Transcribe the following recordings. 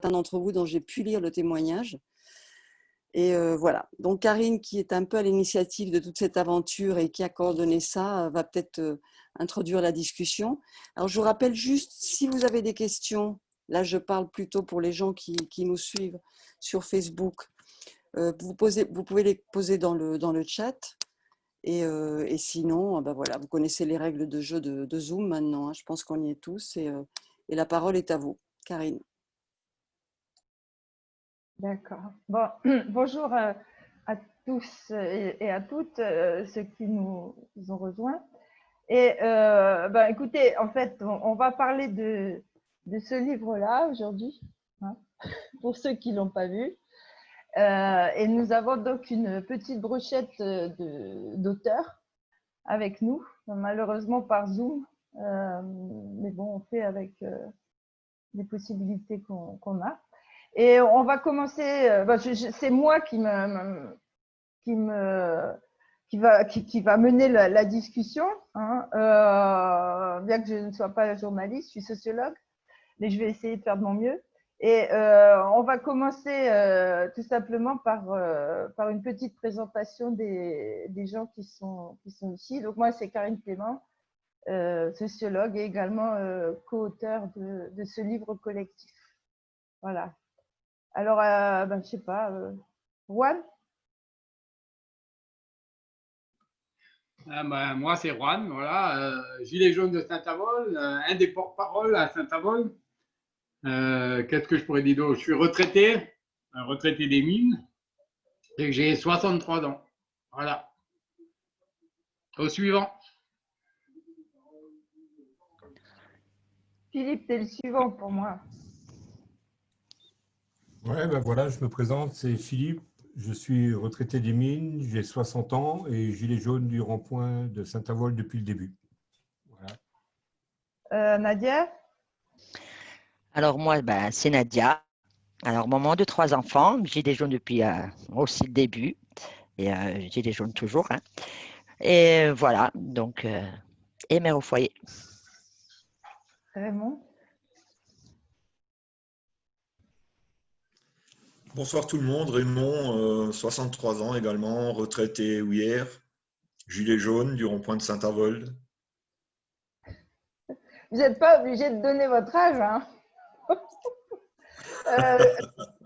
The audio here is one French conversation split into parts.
d'entre vous dont j'ai pu lire le témoignage. Et voilà. Donc Karine, qui est un peu à l'initiative de toute cette aventure et qui a coordonné ça, va peut-être introduire la discussion. Alors je vous rappelle juste, si vous avez des questions, là je parle plutôt pour les gens qui nous suivent sur Facebook, vous pouvez les poser dans le chat. Et sinon, ben voilà, vous connaissez les règles de jeu de Zoom maintenant, hein, je pense qu'on y est tous. Et la parole est à vous, Karine. D'accord. Bon, bonjour à tous et à toutes ceux qui nous ont rejoints. Et écoutez, en fait, on va parler de ce livre-là aujourd'hui, hein, pour ceux qui l'ont pas vu. Et nous avons donc une petite brochette d'auteurs avec nous, malheureusement par Zoom, mais bon, on fait avec les possibilités qu'on a. Et on va commencer. C'est moi qui va mener la discussion, hein. Bien que je ne sois pas journaliste, je suis sociologue, mais je vais essayer de faire de mon mieux. Et on va commencer tout simplement par une petite présentation des gens qui sont ici. Donc moi, c'est Karine Clément, sociologue et également co-auteur de ce livre collectif. Voilà. Alors, je sais pas, Juan? Moi, c'est Juan, voilà, gilet jaune de Saint-Avold, un des porte-parole à Saint-Avold. Qu'est-ce que je pourrais dire d'autre? Je suis retraité, un retraité des mines, et j'ai 63 ans. Voilà. Au suivant. Philippe, t'es le suivant pour moi. Ouais, ben voilà, je me présente, c'est Philippe, je suis retraité des mines, j'ai 60 ans et gilet jaune du rond-point de Saint-Avold depuis le début. Voilà. Nadia? Alors moi, c'est Nadia. Alors maman de 3 enfants, gilet jaune depuis aussi le début et gilet jaune toujours, hein. Et voilà, donc et mère au foyer. Raymond? Bonsoir tout le monde, Raymond, 63 ans également, retraité hier, gilet jaune du rond-point de Saint-Avold. Vous n'êtes pas obligé de donner votre âge, hein.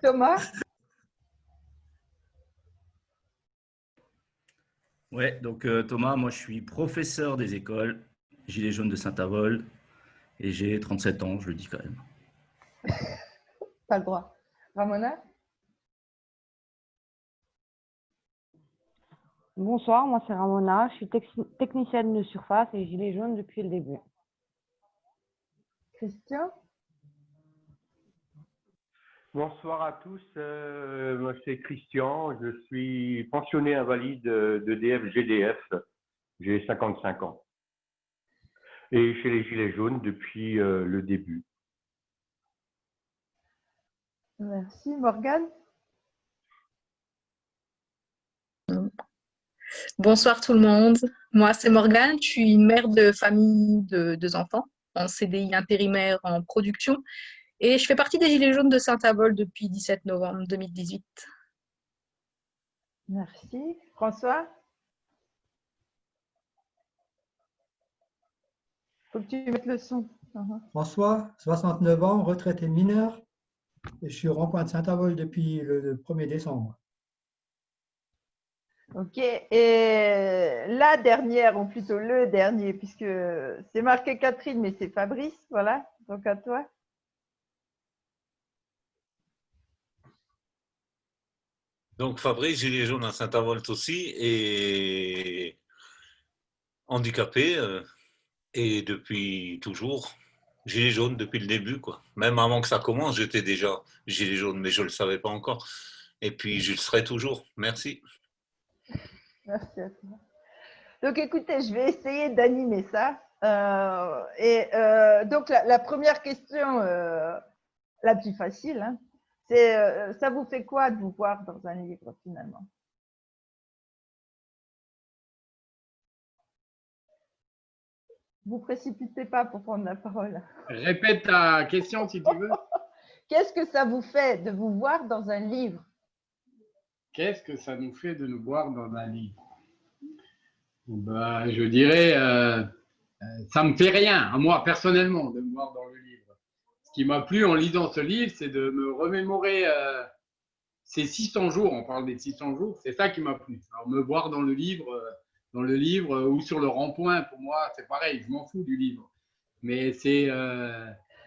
Thomas? Ouais, donc Thomas, moi je suis professeur des écoles, gilet jaune de Saint-Avold, et j'ai 37 ans, je le dis quand même. Pas le droit. Ramona? Bonsoir, moi c'est Ramona, je suis technicienne de surface et gilet jaune depuis le début. Christian? Bonsoir à tous, moi c'est Christian, je suis pensionné invalide d'EDF-GDF, j'ai 55 ans. Et chez les Gilets jaunes depuis le début. Merci. Morgane? Bonsoir tout le monde. Moi, c'est Morgane. Je suis une mère de famille de 2 enfants en CDI intérimaire en production et je fais partie des Gilets jaunes de Saint-Avold depuis 17 novembre 2018. Merci. François? Faut que tu mettes le son. François, 69 ans, retraité mineur, et je suis au rond-point de Saint-Avold depuis le 1er décembre. Ok, et la dernière, ou plutôt le dernier, puisque c'est marqué Catherine, mais c'est Fabrice, voilà, donc à toi. Donc Fabrice, gilet jaune à Saint-Avold aussi, et handicapé, et depuis toujours, gilet jaune depuis le début, quoi. Même avant que ça commence, j'étais déjà gilet jaune, mais je ne le savais pas encore. Et puis je le serai toujours. Merci. Merci à toi. Donc écoutez, je vais essayer d'animer ça. Donc la première question, la plus facile, hein, c'est ça vous fait quoi de vous voir dans un livre finalement? Vous précipitez pas pour prendre la parole. Répète ta question si tu veux. qu'est-ce que ça vous fait de vous voir dans un livre? Qu'est-ce que ça nous fait de nous voir dans un livre? Ben, je dirais, ça me fait rien, à moi personnellement, de me voir dans le livre. Ce qui m'a plu en lisant ce livre, c'est de me remémorer ces 600 jours. On parle des 600 jours, c'est ça qui m'a plu. Alors, me voir dans le livre ou sur le rond-point, pour moi, c'est pareil, je m'en fous du livre. Mais c'est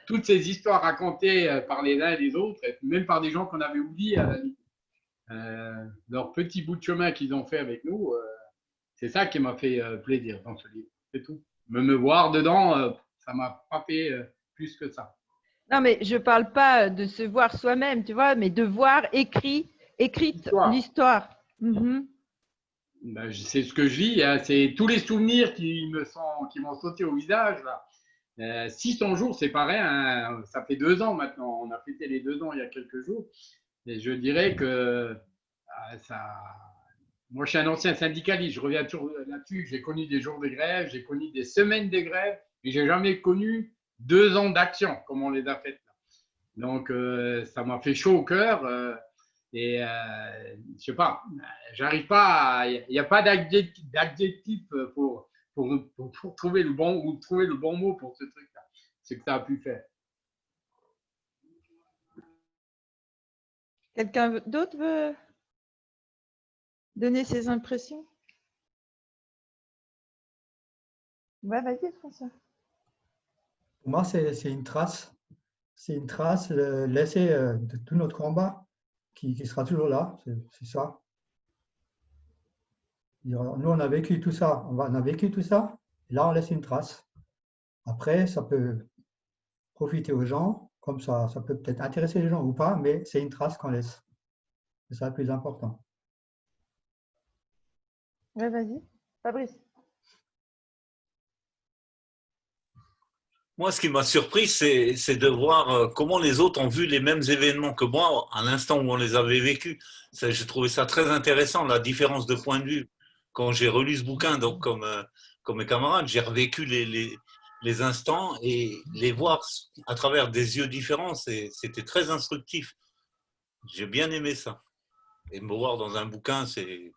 toutes ces histoires racontées par les uns et les autres, et même par des gens qu'on avait oubliés à la limite. Leur petit bout de chemin qu'ils ont fait avec nous, c'est ça qui m'a fait plaisir dans ce livre, c'est tout. Me voir dedans, ça m'a pas fait plus que ça. Non, mais je ne parle pas de se voir soi-même, tu vois, mais de voir écrite l'histoire. Ben, c'est ce que je vis, hein, c'est tous les souvenirs qui m'ont sauté au visage là. 600 jours, c'est pareil, hein, ça fait 2 ans maintenant, on a fêté les 2 ans il y a quelques jours, et je dirais que moi je suis un ancien syndicaliste, je reviens toujours là-dessus, j'ai connu des jours de grève, j'ai connu des semaines de grève, mais j'ai jamais connu 2 ans d'action comme on les a faites là. Donc ça m'a fait chaud au cœur et je sais pas, j'arrive pas, il n'y a pas d'adjectif pour trouver le bon mot pour ce truc-là. C'est que ça a pu faire. Quelqu'un d'autre veut donner ses impressions? Ouais, vas-y, François. Pour moi, c'est une trace. C'est une trace laissée de tout notre combat qui sera toujours là. C'est ça. Nous, on a vécu tout ça. On a vécu tout ça. Et là, on laisse une trace. Après, ça peut profiter aux gens. Comme ça peut peut-être intéresser les gens ou pas, mais c'est une trace qu'on laisse. C'est ça le plus important. Ouais, vas-y. Fabrice. Moi, ce qui m'a surpris, c'est de voir comment les autres ont vu les mêmes événements que moi à l'instant où on les avait vécus. J'ai trouvé ça très intéressant, la différence de point de vue. Quand j'ai relu ce bouquin, donc comme mes camarades, j'ai revécu les instants et les voir à travers des yeux différents. C'était très instructif. J'ai bien aimé ça. Et me voir dans un bouquin, c'est...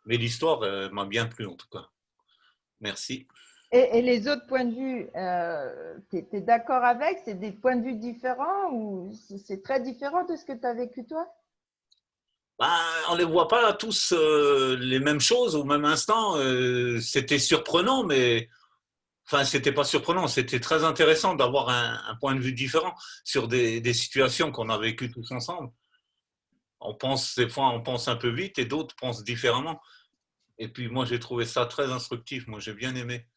Mais l'histoire m'a bien plu en tout cas. Merci. Et les autres points de vue, tu es d'accord avec? C'est des points de vue différents ou c'est très différent de ce que tu as vécu toi? On ne les voit pas tous les mêmes choses au même instant. C'était surprenant, mais enfin, c'était pas surprenant. C'était très intéressant d'avoir un point de vue différent sur des situations qu'on a vécues tous ensemble. Des fois, on pense un peu vite et d'autres pensent différemment. Et puis, moi, j'ai trouvé ça très instructif. Moi, j'ai bien aimé.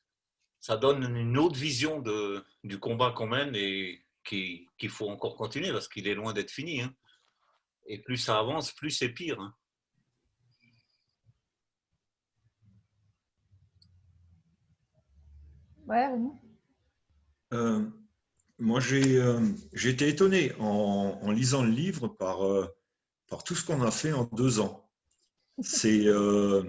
Ça donne une autre vision du combat qu'on mène et qu'il faut encore continuer parce qu'il est loin d'être fini. Hein. Et plus ça avance, plus c'est pire. Hein. Ouais, moi, j'ai été étonné en lisant le livre par tout ce qu'on a fait en 2 ans. Je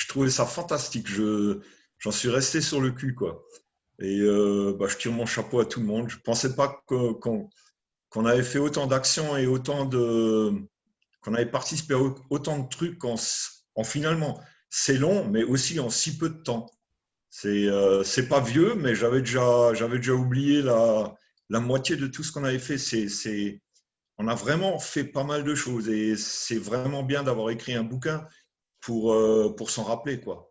trouvais ça fantastique. J'en suis resté sur le cul, quoi. Et je tire mon chapeau à tout le monde. Je ne pensais pas qu'on avait fait autant d'actions et qu'on avait participé à autant de trucs en finalement, c'est long, mais aussi en si peu de temps. C'est pas vieux, mais j'avais déjà oublié la moitié de tout ce qu'on avait fait. On a vraiment fait pas mal de choses et c'est vraiment bien d'avoir écrit un bouquin pour s'en rappeler, quoi.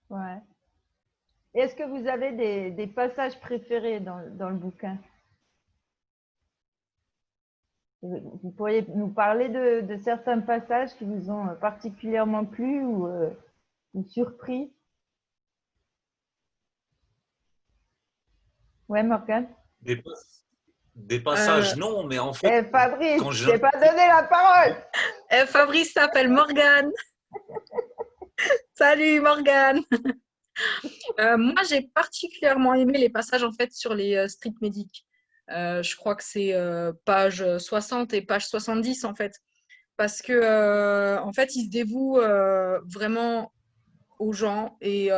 Ouais. Est-ce que vous avez des passages préférés dans le bouquin? Vous pourriez nous parler de certains passages qui vous ont particulièrement plu ou surpris? Ouais, Morgane? Des passages, non, mais en fait… Fabrice, je t'ai pas donné la parole. Fabrice s'appelle Morgane. Salut Morgane. Moi, j'ai particulièrement aimé les passages en fait sur les street medics. Je crois que c'est page 60 et page 70 en fait, parce que en fait, ils se dévouent vraiment aux gens et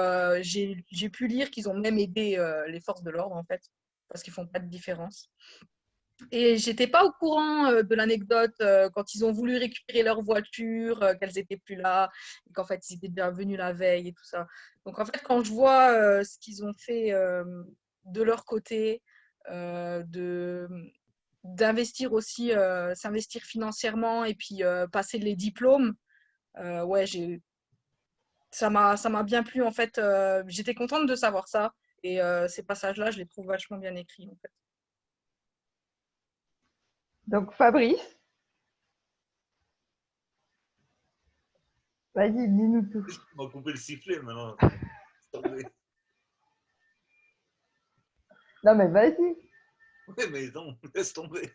j'ai pu lire qu'ils ont même aidé les forces de l'ordre en fait, parce qu'ils font pas de différence. Et j'étais pas au courant de l'anecdote quand ils ont voulu récupérer leur voiture, qu'elles étaient plus là, et qu'en fait ils étaient déjà venus la veille et tout ça. Donc en fait quand je vois ce qu'ils ont fait de leur côté, de d'investir aussi, s'investir financièrement et puis passer les diplômes, ouais, ça m'a bien plu en fait. J'étais contente de savoir ça et ces passages-là, je les trouve vachement bien écrits en fait. Donc, Fabrice, vas-y, dis-nous tout. On m'a coupé le sifflet maintenant. Non, mais vas-y. Oui, mais non, laisse tomber.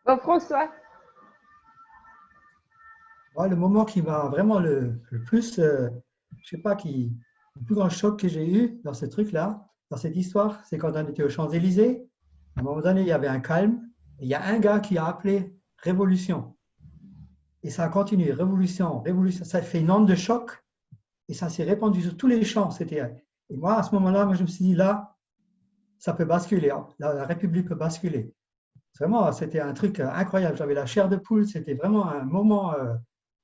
Bon, François. Ouais, le moment qui m'a vraiment le plus, je sais pas, le plus grand choc que j'ai eu dans ce truc-là, dans cette histoire, c'est quand on était aux Champs-Élysées. À un moment donné, il y avait un calme. Et il y a un gars qui a appelé Révolution. Et ça a continué, Révolution, Révolution. Ça a fait une onde de choc et ça s'est répandu sur tous les champs. Et moi, à ce moment-là, je me suis dit, là, ça peut basculer. La République peut basculer. Vraiment, c'était un truc incroyable. J'avais la chair de poule. C'était vraiment un moment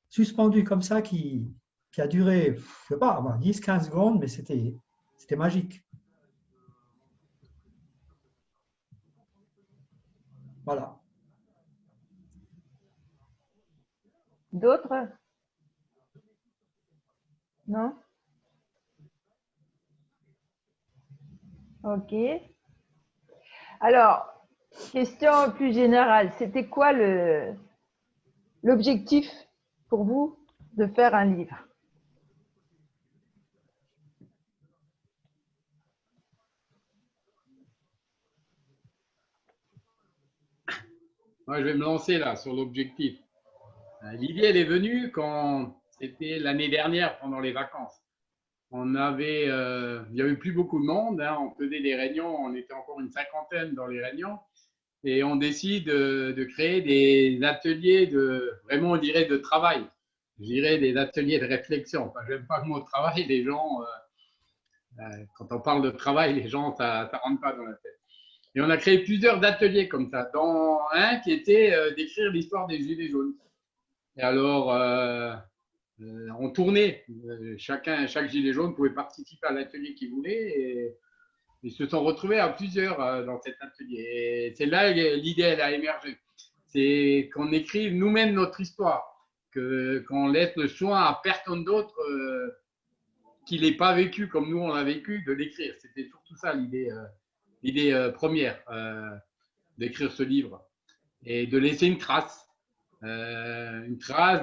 suspendu comme ça qui a duré, je sais pas, 10-15 secondes, mais c'était magique. Voilà. D'autres? Non? Ok. Alors, question plus générale, c'était quoi l'objectif pour vous de faire un livre? Moi, je vais me lancer là sur l'objectif. L'idée, elle est venue quand c'était l'année dernière pendant les vacances. Il y avait plus beaucoup de monde, hein, on faisait des réunions, on était encore une cinquantaine dans les réunions, et on décide de créer des ateliers vraiment on dirait de travail. Je dirais des ateliers de réflexion. Enfin, j'aime pas le mot travail, les gens, quand on parle de travail, les gens, ça rentre pas dans la tête. Et on a créé plusieurs ateliers comme ça, dont un qui était d'écrire l'histoire des Gilets jaunes. Et alors, on tournait. Chaque gilet jaune pouvait participer à l'atelier qu'il voulait et ils se sont retrouvés à plusieurs dans cet atelier. Et c'est là que l'idée elle a émergé. C'est qu'on écrive nous-mêmes notre histoire, qu'on laisse le soin à personne d'autre qui l'ait pas vécu comme nous on l'a vécu de l'écrire. C'était surtout ça l'idée première d'écrire ce livre et de laisser une trace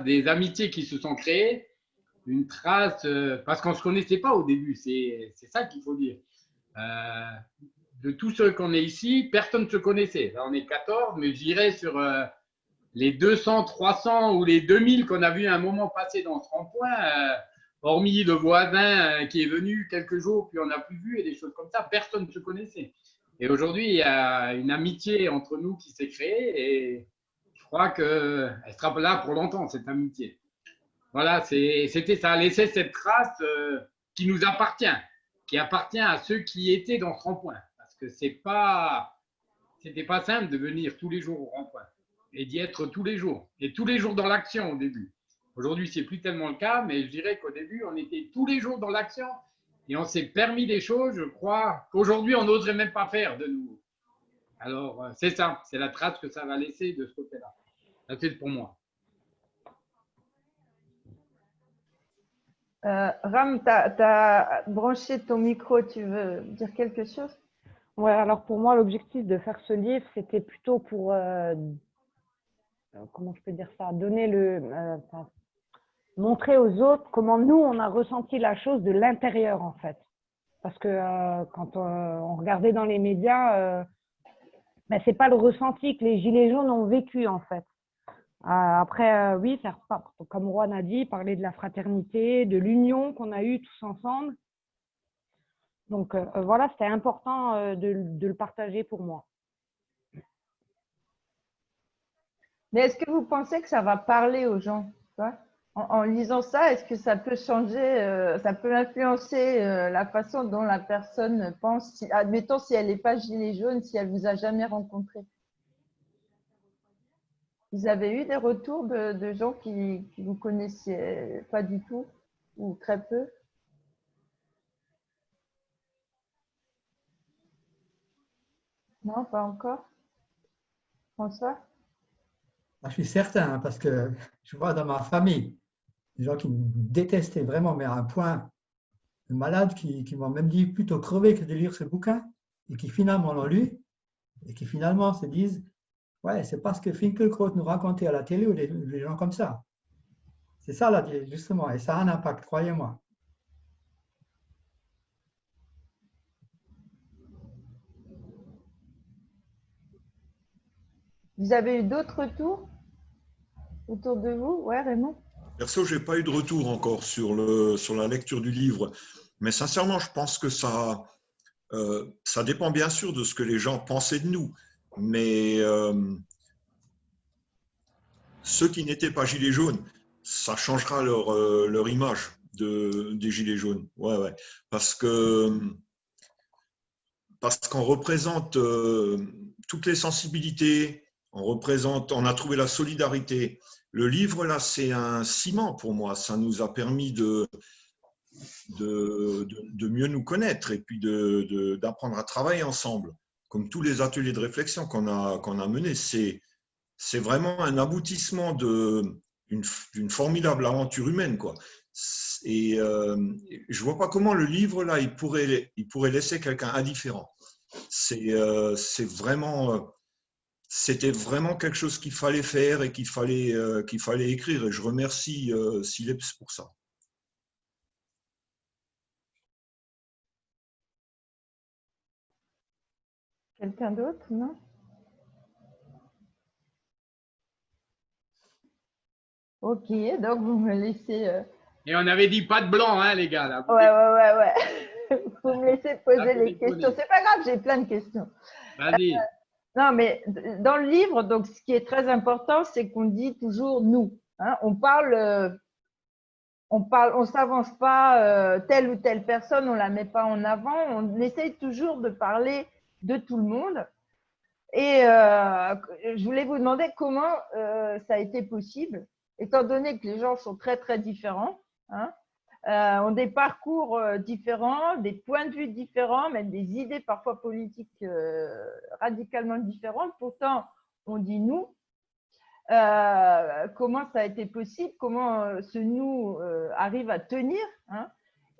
des amitiés qui se sont créées, une trace, parce qu'on ne se connaissait pas au début, c'est ça qu'il faut dire. De tous ceux qu'on est ici, personne ne se connaissait. Là, on est 14, mais je dirais sur les 200, 300 ou les 2000 qu'on a vu à un moment passer dans ce rond-point, hormis le voisin qui est venu quelques jours, puis on n'a plus vu et des choses comme ça, personne ne se connaissait. Et aujourd'hui, il y a une amitié entre nous qui s'est créée et je crois qu'elle sera là pour longtemps, cette amitié. Voilà, c'était ça, laisser cette trace qui nous appartient, qui appartient à ceux qui étaient dans ce rond-point. Parce que c'était pas simple de venir tous les jours au rond-point et d'y être tous les jours. Et tous les jours dans l'action au début. Aujourd'hui, c'est plus tellement le cas, mais je dirais qu'au début, on était tous les jours dans l'action et on s'est permis des choses, je crois, qu'aujourd'hui, on n'oserait même pas faire de nouveau. Alors, c'est ça, c'est la trace que ça va laisser de ce côté-là. Ça, c'est pour moi. Ram, tu as branché ton micro, tu veux dire quelque chose? Ouais, alors pour moi, l'objectif de faire ce livre, c'était plutôt pour, comment je peux dire ça, montrer aux autres comment nous, on a ressenti la chose de l'intérieur, en fait. Parce que quand on regardait dans les médias, ce n'est pas le ressenti que les Gilets jaunes ont vécu, en fait. Après, oui, faire part, comme Juan a dit, parler de la fraternité, de l'union qu'on a eue tous ensemble. Donc, voilà, c'était important de le partager pour moi. Mais est-ce que vous pensez que ça va parler aux gens, en lisant ça, est-ce que ça peut changer, ça peut influencer la façon dont la personne pense, admettons si elle n'est pas gilet jaune, si elle vous a jamais rencontré? Vous avez eu des retours de gens qui vous connaissaient pas du tout ou très peu? Non, pas encore. François? Je suis certain, hein, parce que je vois dans ma famille des gens qui me détestaient vraiment, mais à un point de malade, qui m'ont même dit plutôt crever que de lire ce bouquin, et qui finalement l'ont lu, et qui finalement se disent, ouais, c'est parce que Finkielkraut nous racontait à la télé, ou les gens comme ça. C'est ça, là, justement, et ça a un impact, croyez-moi. Vous avez eu d'autres retours autour de vous? Ouais, Raymond? Perso, je n'ai pas eu de retour encore sur la lecture du livre, mais sincèrement, je pense que ça dépend bien sûr de ce que les gens pensaient de nous, mais ceux qui n'étaient pas gilets jaunes, ça changera leur image des gilets jaunes. Ouais, ouais. Parce qu'on représente toutes les sensibilités, on a trouvé la solidarité. Le livre, là, c'est un ciment pour moi. Ça nous a permis de mieux nous connaître et puis d'apprendre à travailler ensemble, comme tous les ateliers de réflexion qu'on a menés. C'est vraiment un aboutissement d'une formidable aventure humaine, quoi. Et je vois pas comment le livre, là, il pourrait laisser quelqu'un indifférent. C'était vraiment quelque chose qu'il fallait faire et qu'il fallait écrire. Et je remercie Sileps pour ça. Quelqu'un d'autre? Non? Ok, donc vous me laissez. Et on avait dit pas de blanc, hein, les gars. Là. Ouais. Vous me laissez poser les déconner. questions. C'est pas grave, j'ai plein de questions. Vas-y. Non, mais dans le livre, donc, ce qui est très important, c'est qu'on dit toujours nous. Hein, on s'avance pas telle ou telle personne, on la met pas en avant. On essaye toujours de parler de tout le monde. Et je voulais vous demander comment ça a été possible, étant donné que les gens sont très très différents, hein, ont des parcours différents, des points de vue différents, même des idées parfois politiques radicalement différentes. Pourtant, on dit nous. Comment ça a été possible? Comment ce nous arrive à tenir, hein?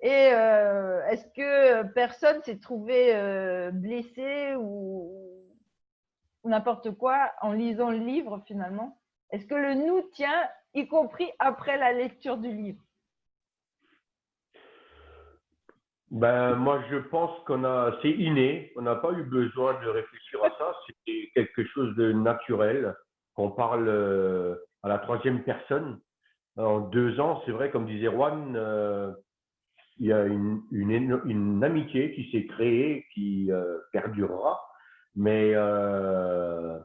Et est-ce que personne s'est trouvé blessé ou n'importe quoi en lisant le livre finalement? Est-ce que le nous tient, y compris après la lecture du livre? Ben, moi, je pense c'est inné, on n'a pas eu besoin de réfléchir à ça, c'était quelque chose de naturel, qu'on parle à la troisième personne. En 2 ans, c'est vrai, comme disait Juan, il y a une amitié qui s'est créée, qui perdurera, mais enfin,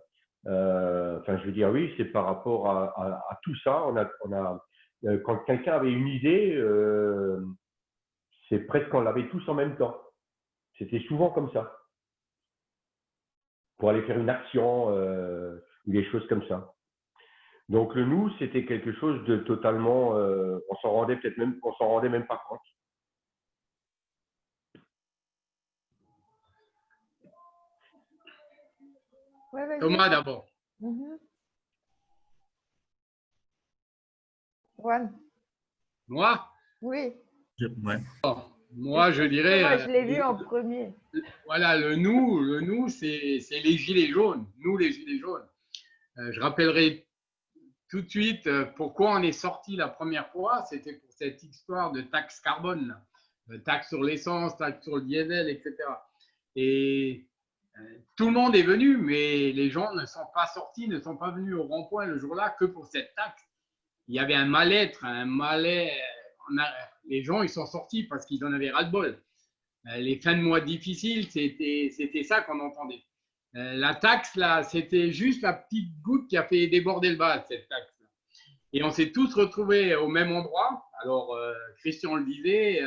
je veux dire, oui, c'est par rapport à tout ça. Quand quelqu'un avait une idée, c'est presque qu'on l'avait tous en même temps. C'était souvent comme ça. Pour aller faire une action ou des choses comme ça. Donc le nous, c'était quelque chose de totalement, on s'en rendait même pas compte. Ouais, Thomas d'abord. Juan. Moi? Oui. Ouais. Moi, je dirais. Moi, je l'ai vu en premier. Voilà, le nous, c'est les gilets jaunes. Nous, les gilets jaunes. Je rappellerai tout de suite pourquoi on est sorti la première fois. C'était pour cette histoire de taxe carbone, taxe sur l'essence, taxe sur le diesel, etc. Et tout le monde est venu, mais les gens ne sont pas sortis, ne sont pas venus au rond-point le jour-là que pour cette taxe. Il y avait un mal-être, les gens, ils sont sortis parce qu'ils en avaient ras-le-bol. Les fins de mois difficiles, c'était ça qu'on entendait. La taxe, là, c'était juste la petite goutte qui a fait déborder le vase, cette taxe. Et on s'est tous retrouvés au même endroit. Alors, Christian le disait,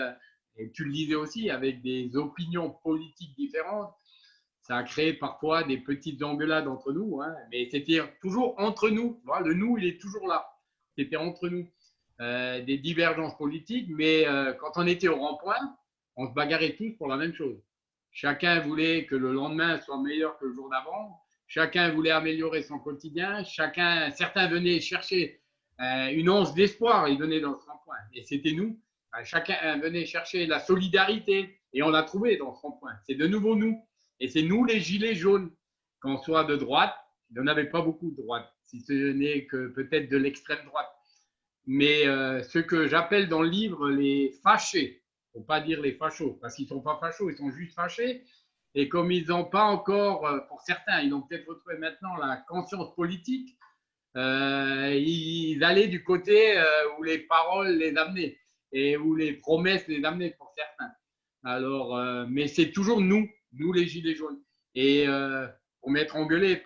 et tu le disais aussi, avec des opinions politiques différentes. Ça a créé parfois des petites engueulades entre nous, hein, mais c'était toujours entre nous. Voilà, le nous, il est toujours là. C'était entre nous. Des divergences politiques, mais quand on était au rond-point, on se bagarrait tous pour la même chose. Chacun voulait que le lendemain soit meilleur que le jour d'avant. Chacun voulait améliorer son quotidien. Certains venaient chercher une once d'espoir, ils venaient dans ce rond-point. Et c'était nous. Chacun venait chercher la solidarité et on l'a trouvé dans ce rond-point. C'est de nouveau nous. Et c'est nous les gilets jaunes. Qu'on soit de droite, il n'y en avait pas beaucoup de droite, si ce n'est que peut-être de l'extrême droite. Mais ce que j'appelle dans le livre les fâchés, il ne faut pas dire les fachos, parce qu'ils ne sont pas fachos, ils sont juste fâchés. Et comme ils n'ont pas encore, pour certains, ils ont peut-être retrouvé maintenant la conscience politique, ils allaient du côté où les paroles les amenaient et où les promesses les amenaient pour certains. Alors, mais c'est toujours nous les gilets jaunes. Et pour m'être engueulé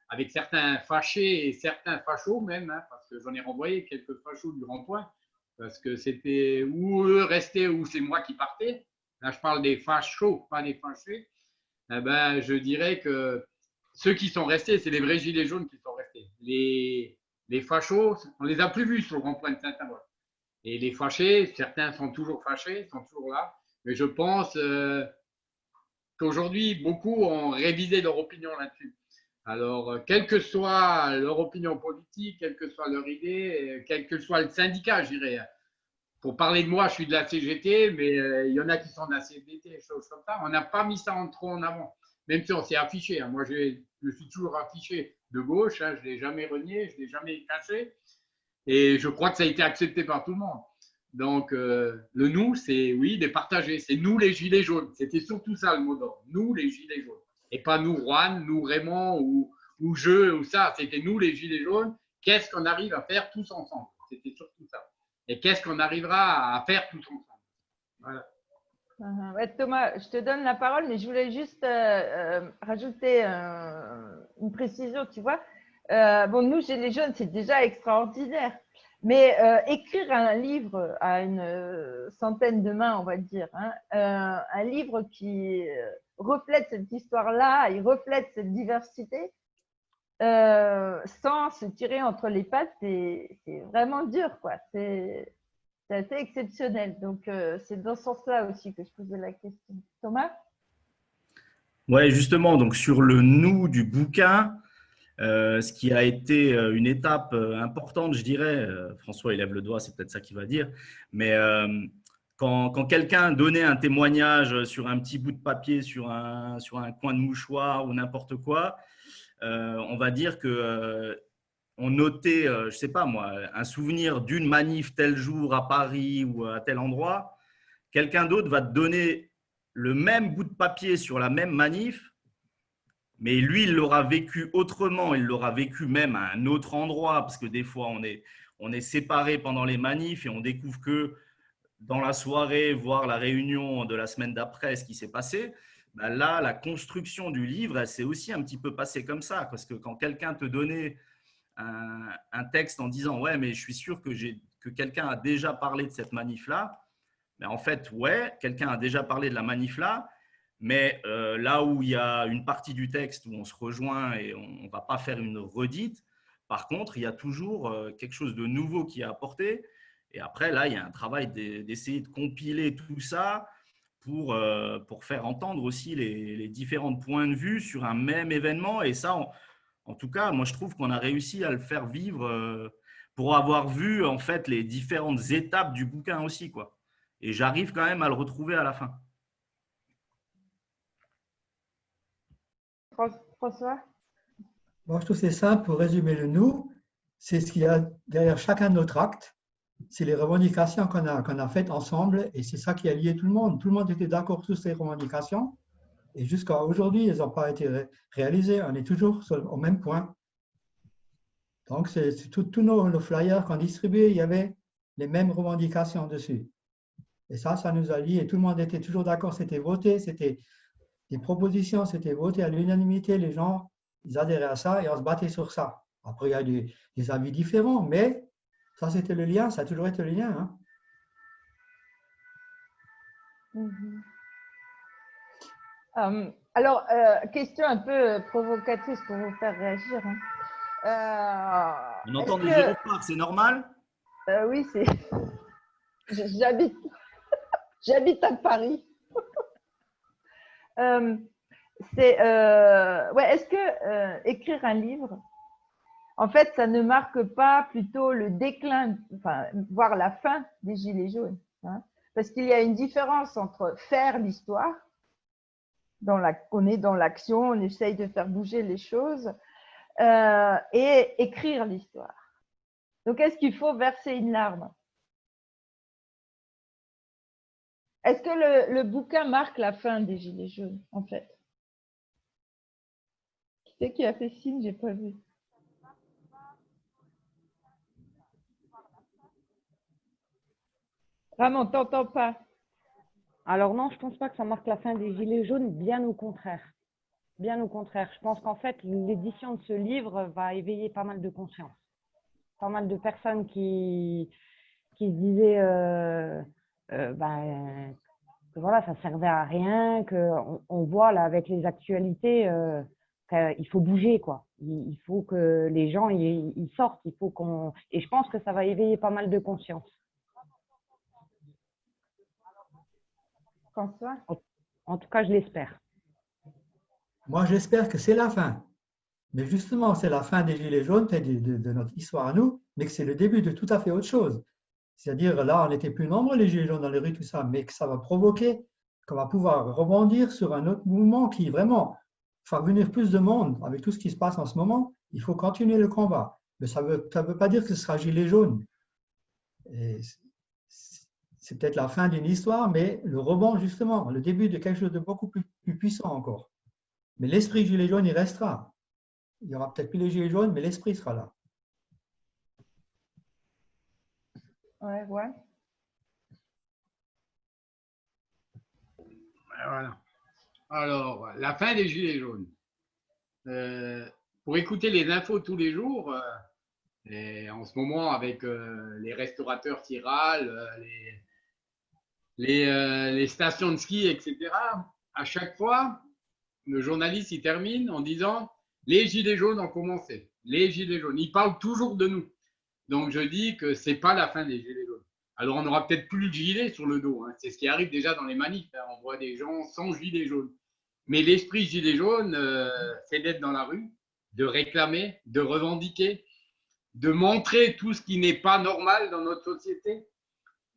avec certains fâchés et certains fachos même, hein, parce que j'en ai renvoyé quelques fachos du rond-point, parce que c'était où eux restaient ou c'est moi qui partais. Là, je parle des fachos, pas des fâchés. Eh ben, je dirais que ceux qui sont restés, c'est les vrais gilets jaunes qui sont restés. Les fachos, on les a plus vus sur le rond-point de Saint-Avold. Et les fâchés, certains sont toujours fâchés, sont toujours là. Mais je pense qu'aujourd'hui, beaucoup ont révisé leur opinion là-dessus. Alors, quelle que soit leur opinion politique, quelle que soit leur idée, quel que soit le syndicat, je dirais. Pour parler de moi, je suis de la CGT, mais il y en a qui sont de la CFDT, choses comme ça. On n'a pas mis ça trop en avant, même si on s'est affiché. Hein. Moi, je suis toujours affiché de gauche, hein. Je ne l'ai jamais renié, je ne l'ai jamais caché. Et je crois que ça a été accepté par tout le monde. Donc, le nous, c'est oui, départager. C'est nous les gilets jaunes. C'était surtout ça le mot d'ordre. Nous les gilets jaunes. Et pas nous, Juan, nous, Raymond, ou je, ou ça. C'était nous les gilets jaunes. Qu'est-ce qu'on arrive à faire tous ensemble? C'était surtout ça. Et qu'est-ce qu'on arrivera à faire tous ensemble? Voilà. Ouais, Thomas, je te donne la parole, mais je voulais juste rajouter une précision, tu vois. Bon, nous, chez les jeunes, c'est déjà extraordinaire. Mais écrire un livre à une centaine de mains, on va dire, hein, un livre qui reflète cette histoire-là, il reflète cette diversité, sans se tirer entre les pattes, c'est vraiment dur, quoi. C'est assez exceptionnel. Donc, c'est dans ce sens-là aussi que je posais la question. Thomas? Ouais, justement, donc sur le nous du bouquin, ce qui a été une étape importante, je dirais, François, il lève le doigt, c'est peut-être ça qu'il va dire, mais quand quelqu'un donnait un témoignage sur un petit bout de papier, sur un coin de mouchoir ou n'importe quoi, on va dire que on notait, je ne sais pas moi, un souvenir d'une manif tel jour à Paris ou à tel endroit. Quelqu'un d'autre va te donner le même bout de papier sur la même manif, mais lui, il l'aura vécu autrement, il l'aura vécu même à un autre endroit, parce que des fois, on est séparés pendant les manifs et on découvre que dans la soirée, voire la réunion de la semaine d'après, ce qui s'est passé. Ben là, la construction du livre, elle s'est aussi un petit peu passée comme ça, parce que quand quelqu'un te donnait un texte en disant « ouais, mais je suis sûr que quelqu'un a déjà parlé de cette manif-là », ben en fait, ouais, quelqu'un a déjà parlé de la manif-là, mais là où il y a une partie du texte où on se rejoint et on ne va pas faire une redite, par contre, il y a toujours quelque chose de nouveau qui est apporté. Et après, là, il y a un travail d'essayer de compiler tout ça pour faire entendre aussi les différents points de vue sur un même événement. Et ça, en tout cas, moi, je trouve qu'on a réussi à le faire vivre pour avoir vu en fait les différentes étapes du bouquin aussi, quoi. Et j'arrive quand même à le retrouver à la fin. François? Moi, je trouve que c'est simple pour résumer le nous. C'est ce qu'il y a derrière chacun de notre acte. C'est les revendications qu'on a faites ensemble et c'est ça qui a lié tout le monde. Tout le monde était d'accord sur ces revendications et jusqu'à aujourd'hui, elles n'ont pas été réalisées. On est toujours au même point. Donc, c'est tous nos flyers qu'on distribuait, il y avait les mêmes revendications dessus. Et ça nous a liés. Tout le monde était toujours d'accord, c'était voté, c'était des propositions, c'était voté à l'unanimité. Les gens, ils adhéraient à ça et on se battait sur ça. Après, il y a des avis différents, mais Ça, c'était le lien, ça a toujours été le lien. Hein. Alors, question un peu provocatrice pour vous faire réagir. Hein. On entend est-ce des que- gyrophares, c'est normal? Oui, c'est. J'habite j'habite à Paris. Est-ce que écrire un livre, en fait, ça ne marque pas plutôt le déclin, enfin, voire la fin des Gilets jaunes, hein? Parce qu'il y a une différence entre faire l'histoire, on est dans l'action, on essaye de faire bouger les choses, et écrire l'histoire. Donc, est-ce qu'il faut verser une larme? Est-ce que le bouquin marque la fin des Gilets jaunes, en fait? Qui c'est qui a fait signe? J'ai pas vu. Vraiment, t'entends pas? Alors non, je pense pas que ça marque la fin des Gilets jaunes, bien au contraire. Bien au contraire. Je pense qu'en fait, l'édition de ce livre va éveiller pas mal de conscience. Pas mal de personnes qui se disaient que voilà, ça servait à rien, qu'on voit là avec les actualités qu'il faut bouger, quoi. Il faut que les gens ils sortent, il faut qu'on. Et je pense que ça va éveiller pas mal de conscience. François? En tout cas, je l'espère. Moi, j'espère que c'est la fin. Mais justement, c'est la fin des Gilets jaunes, de notre histoire à nous, mais que c'est le début de tout à fait autre chose. C'est-à-dire, là, on n'était plus nombreux, les Gilets jaunes dans les rues, tout ça, mais que ça va provoquer, qu'on va pouvoir rebondir sur un autre mouvement qui, vraiment, faire venir plus de monde avec tout ce qui se passe en ce moment. Il faut continuer le combat. Mais ça veut pas dire que ce sera Gilets jaunes. Et c'est peut-être la fin d'une histoire, mais le rebond, justement, le début de quelque chose de beaucoup plus puissant encore. Mais l'esprit Gilets jaunes, il restera. Il n'y aura peut-être plus les Gilets jaunes, mais l'esprit sera là. Ouais. Voilà. Alors, la fin des Gilets jaunes. Pour écouter les infos tous les jours, et en ce moment avec les restaurateurs qui râlent, les stations de ski, etc., à chaque fois, le journaliste il termine en disant « Les Gilets jaunes ont commencé. Les Gilets jaunes. » Il parle toujours de nous. Donc, je dis que ce n'est pas la fin des Gilets jaunes. Alors, on n'aura peut-être plus de gilet sur le dos. Hein. C'est ce qui arrive déjà dans les manifs. Hein. On voit des gens sans gilet jaune. Mais l'esprit gilet jaune, c'est d'être dans la rue, de réclamer, de revendiquer, de montrer tout ce qui n'est pas normal dans notre société.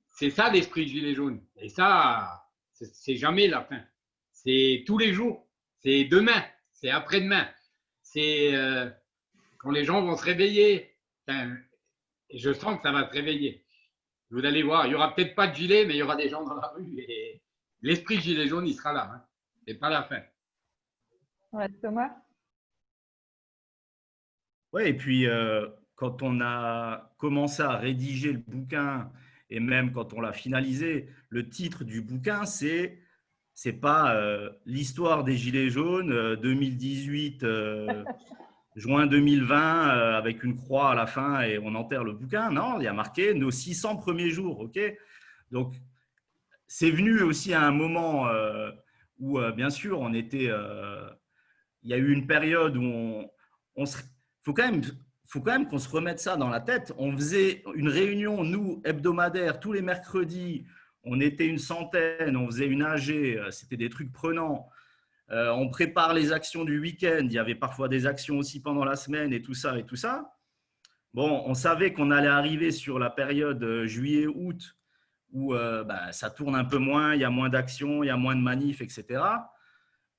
C'est ça l'esprit gilet jaune. Et ça, c'est jamais la fin. C'est tous les jours. C'est demain. C'est après-demain. C'est quand les gens vont se réveiller. Enfin, je sens que ça va se réveiller. Vous allez voir, il n'y aura peut-être pas de gilet, mais il y aura des gens dans la rue. Et l'esprit gilet jaune, il sera là. Hein. C'est pas la fin. Ouais, Thomas? Ouais, et puis quand on a commencé à rédiger le bouquin et même quand on l'a finalisé, le titre du bouquin, c'est pas l'histoire des Gilets jaunes 2018, juin 2020 avec une croix à la fin et on enterre le bouquin. Non, il y a marqué nos 600 premiers jours. Ok, donc c'est venu aussi à un moment où bien sûr on était, il y a eu une période où faut quand même qu'on se remette ça dans la tête. On faisait une réunion, nous, hebdomadaire, tous les mercredis. On était une centaine, on faisait une AG, c'était des trucs prenants. On prépare les actions du week-end. Il y avait parfois des actions aussi pendant la semaine et tout ça et tout ça. Bon, on savait qu'on allait arriver sur la période juillet-août où ça tourne un peu moins, il y a moins d'actions, il y a moins de manifs, etc.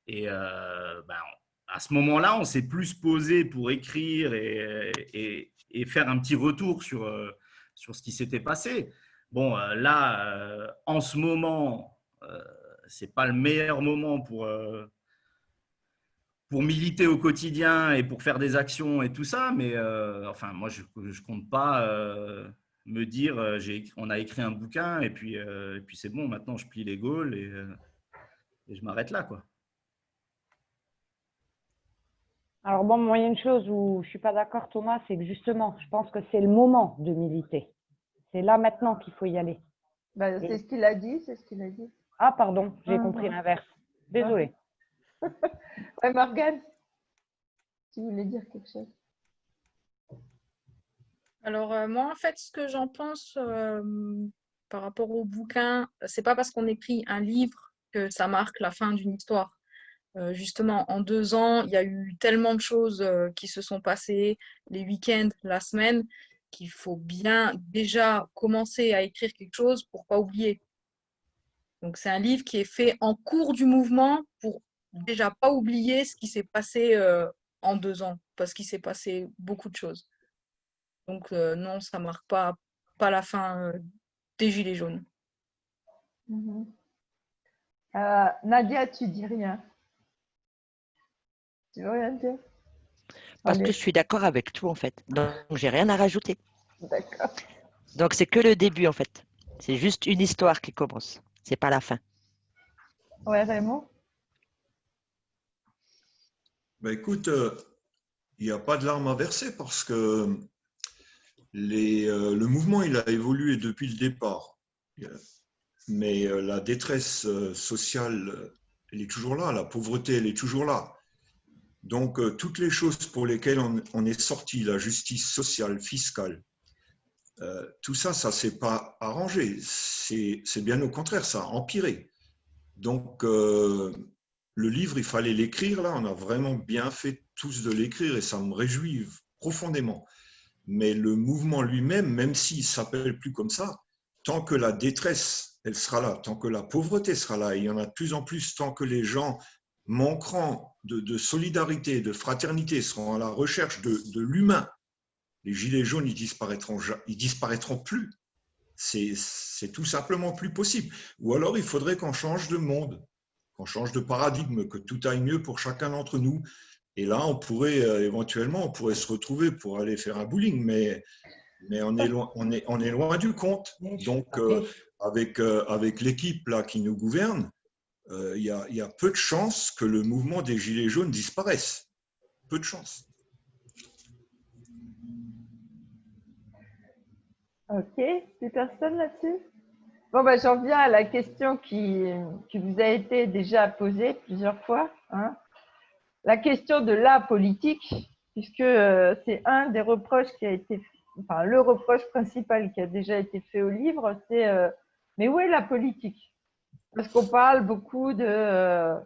Et à ce moment-là, on s'est plus posé pour écrire et faire un petit retour sur ce qui s'était passé. Bon, là, en ce moment, ce n'est pas le meilleur moment pour militer au quotidien et pour faire des actions et tout ça, mais enfin, moi, je ne compte pas me dire on a écrit un bouquin et puis c'est bon, maintenant je plie les gaules et je m'arrête là, quoi. Alors bon, moi, il y a une chose où je ne suis pas d'accord, Thomas, c'est que justement, je pense que c'est le moment de militer. C'est là maintenant qu'il faut y aller. Ben, c'est ce qu'il a dit, c'est ce qu'il a dit. Ah, pardon, j'ai compris l'inverse. Désolée. Ouais, Morgane, tu voulais dire quelque chose? Alors, moi, en fait, ce que j'en pense par rapport au bouquin, c'est pas parce qu'on écrit un livre que ça marque la fin d'une histoire. Justement, en 2 ans, il y a eu tellement de choses qui se sont passées, les week-ends, la semaine, qu'il faut bien déjà commencer à écrire quelque chose pour pas oublier. Donc, c'est un livre qui est fait en cours du mouvement pour déjà pas oublier ce qui s'est passé en 2 ans, parce qu'il s'est passé beaucoup de choses. Donc, non, ça marque pas la fin des Gilets jaunes. Nadia, tu dis rien. Tu veux rien dire? Parce Allez. que je suis d'accord avec tout, en fait. Donc, j'ai rien à rajouter. D'accord. Donc, c'est que le début, en fait. C'est juste une histoire qui commence. C'est pas la fin. Ouais, Raymond? Ben écoute, il n'y a pas de larmes à verser parce que le mouvement il a évolué depuis le départ. Mais la détresse sociale, elle est toujours là, la pauvreté, elle est toujours là. Donc, toutes les choses pour lesquelles on est sorti, la justice sociale, fiscale, tout ça, ça ne s'est pas arrangé. C'est bien au contraire, ça a empiré. Donc, le livre, il fallait l'écrire, là, on a vraiment bien fait tous de l'écrire et ça me réjouit profondément. Mais le mouvement lui-même, même s'il ne s'appelle plus comme ça, tant que la détresse, elle sera là, tant que la pauvreté sera là, et il y en a de plus en plus, tant que les gens manqueront de solidarité, de fraternité, seront à la recherche de l'humain, les gilets jaunes, ils disparaîtront plus. C'est tout simplement plus possible. Ou alors, il faudrait qu'on change de monde, qu'on change de paradigme, que tout aille mieux pour chacun d'entre nous. Et là, on pourrait éventuellement, on pourrait se retrouver pour aller faire un bowling, mais on est loin du compte. Donc, avec l'équipe là qui nous gouverne, il y a peu de chances que le mouvement des Gilets jaunes disparaisse. Peu de chances. Ok, plus personne là-dessus? Bon, ben, j'en viens à la question qui vous a été déjà posée plusieurs fois. Hein. La question de la politique, puisque c'est un des reproches qui a été, enfin, le reproche principal qui a déjà été fait au livre, c'est mais où est la politique? Parce qu'on parle beaucoup de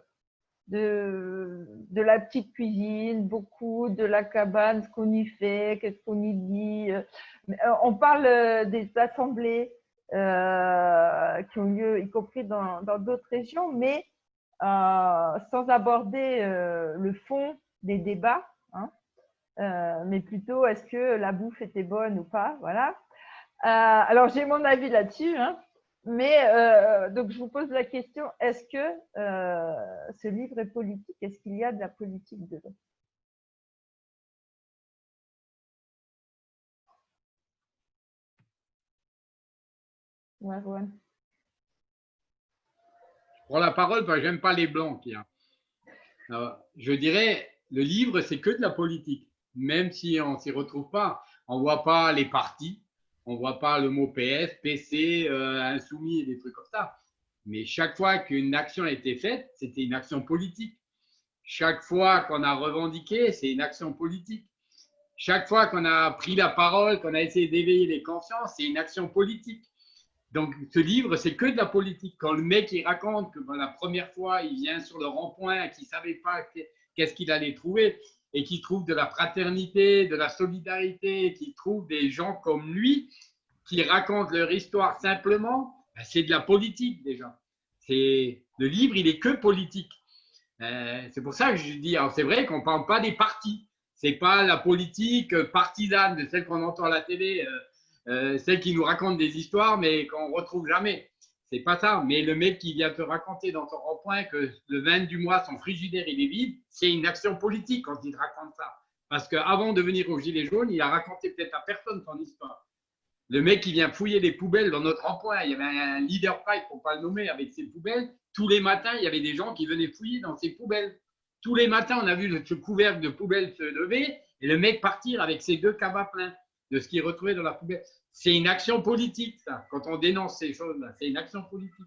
la petite cuisine, beaucoup de la cabane, ce qu'on y fait, qu'est-ce qu'on y dit. On parle des assemblées qui ont lieu, y compris dans d'autres régions, mais sans aborder le fond des débats, hein, mais plutôt est-ce que la bouffe était bonne ou pas, voilà. Alors j'ai mon avis là-dessus, hein, mais donc je vous pose la question, est-ce que ce livre est politique? Est-ce qu'il y a de la politique dedans? Marwan. Je prends la parole parce que j'aime pas les blancs. Alors, je dirais, le livre, c'est que de la politique. Même si on ne s'y retrouve pas, on ne voit pas les partis, on ne voit pas le mot PS, PC, insoumis et des trucs comme ça. Mais chaque fois qu'une action a été faite, c'était une action politique. Chaque fois qu'on a revendiqué, c'est une action politique. Chaque fois qu'on a pris la parole, qu'on a essayé d'éveiller les consciences, c'est une action politique. Donc, ce livre, c'est que de la politique. Quand le mec, il raconte que la première fois, il vient sur le rond-point, qu'il ne savait pas qu'est-ce qu'il allait trouver, et qu'il trouve de la fraternité, de la solidarité, qu'il trouve des gens comme lui qui racontent leur histoire simplement, c'est de la politique déjà. Le livre, il est que politique. C'est pour ça que je dis, c'est vrai qu'on ne parle pas des partis. Ce n'est pas la politique partisane de celle qu'on entend à la télé, celle qui nous raconte des histoires, mais qu'on ne retrouve jamais. C'est pas ça. Mais le mec qui vient te raconter dans ton rond-point que le 20 du mois, son frigidaire, il est vide, c'est une action politique quand il te raconte ça. Parce qu'avant de venir aux Gilets jaunes, il a raconté peut-être à personne son histoire. Le mec qui vient fouiller les poubelles dans notre rond-point, il y avait un leader pipe, pour ne pas le nommer, avec ses poubelles. Tous les matins, il y avait des gens qui venaient fouiller dans ses poubelles. Tous les matins, on a vu ce couvercle de poubelle se lever et le mec partir avec ses 2 cabas pleins de ce qu'il retrouvait dans la poubelle. c'est une action politique, ça. Quand on dénonce ces choses-là, c'est une action politique.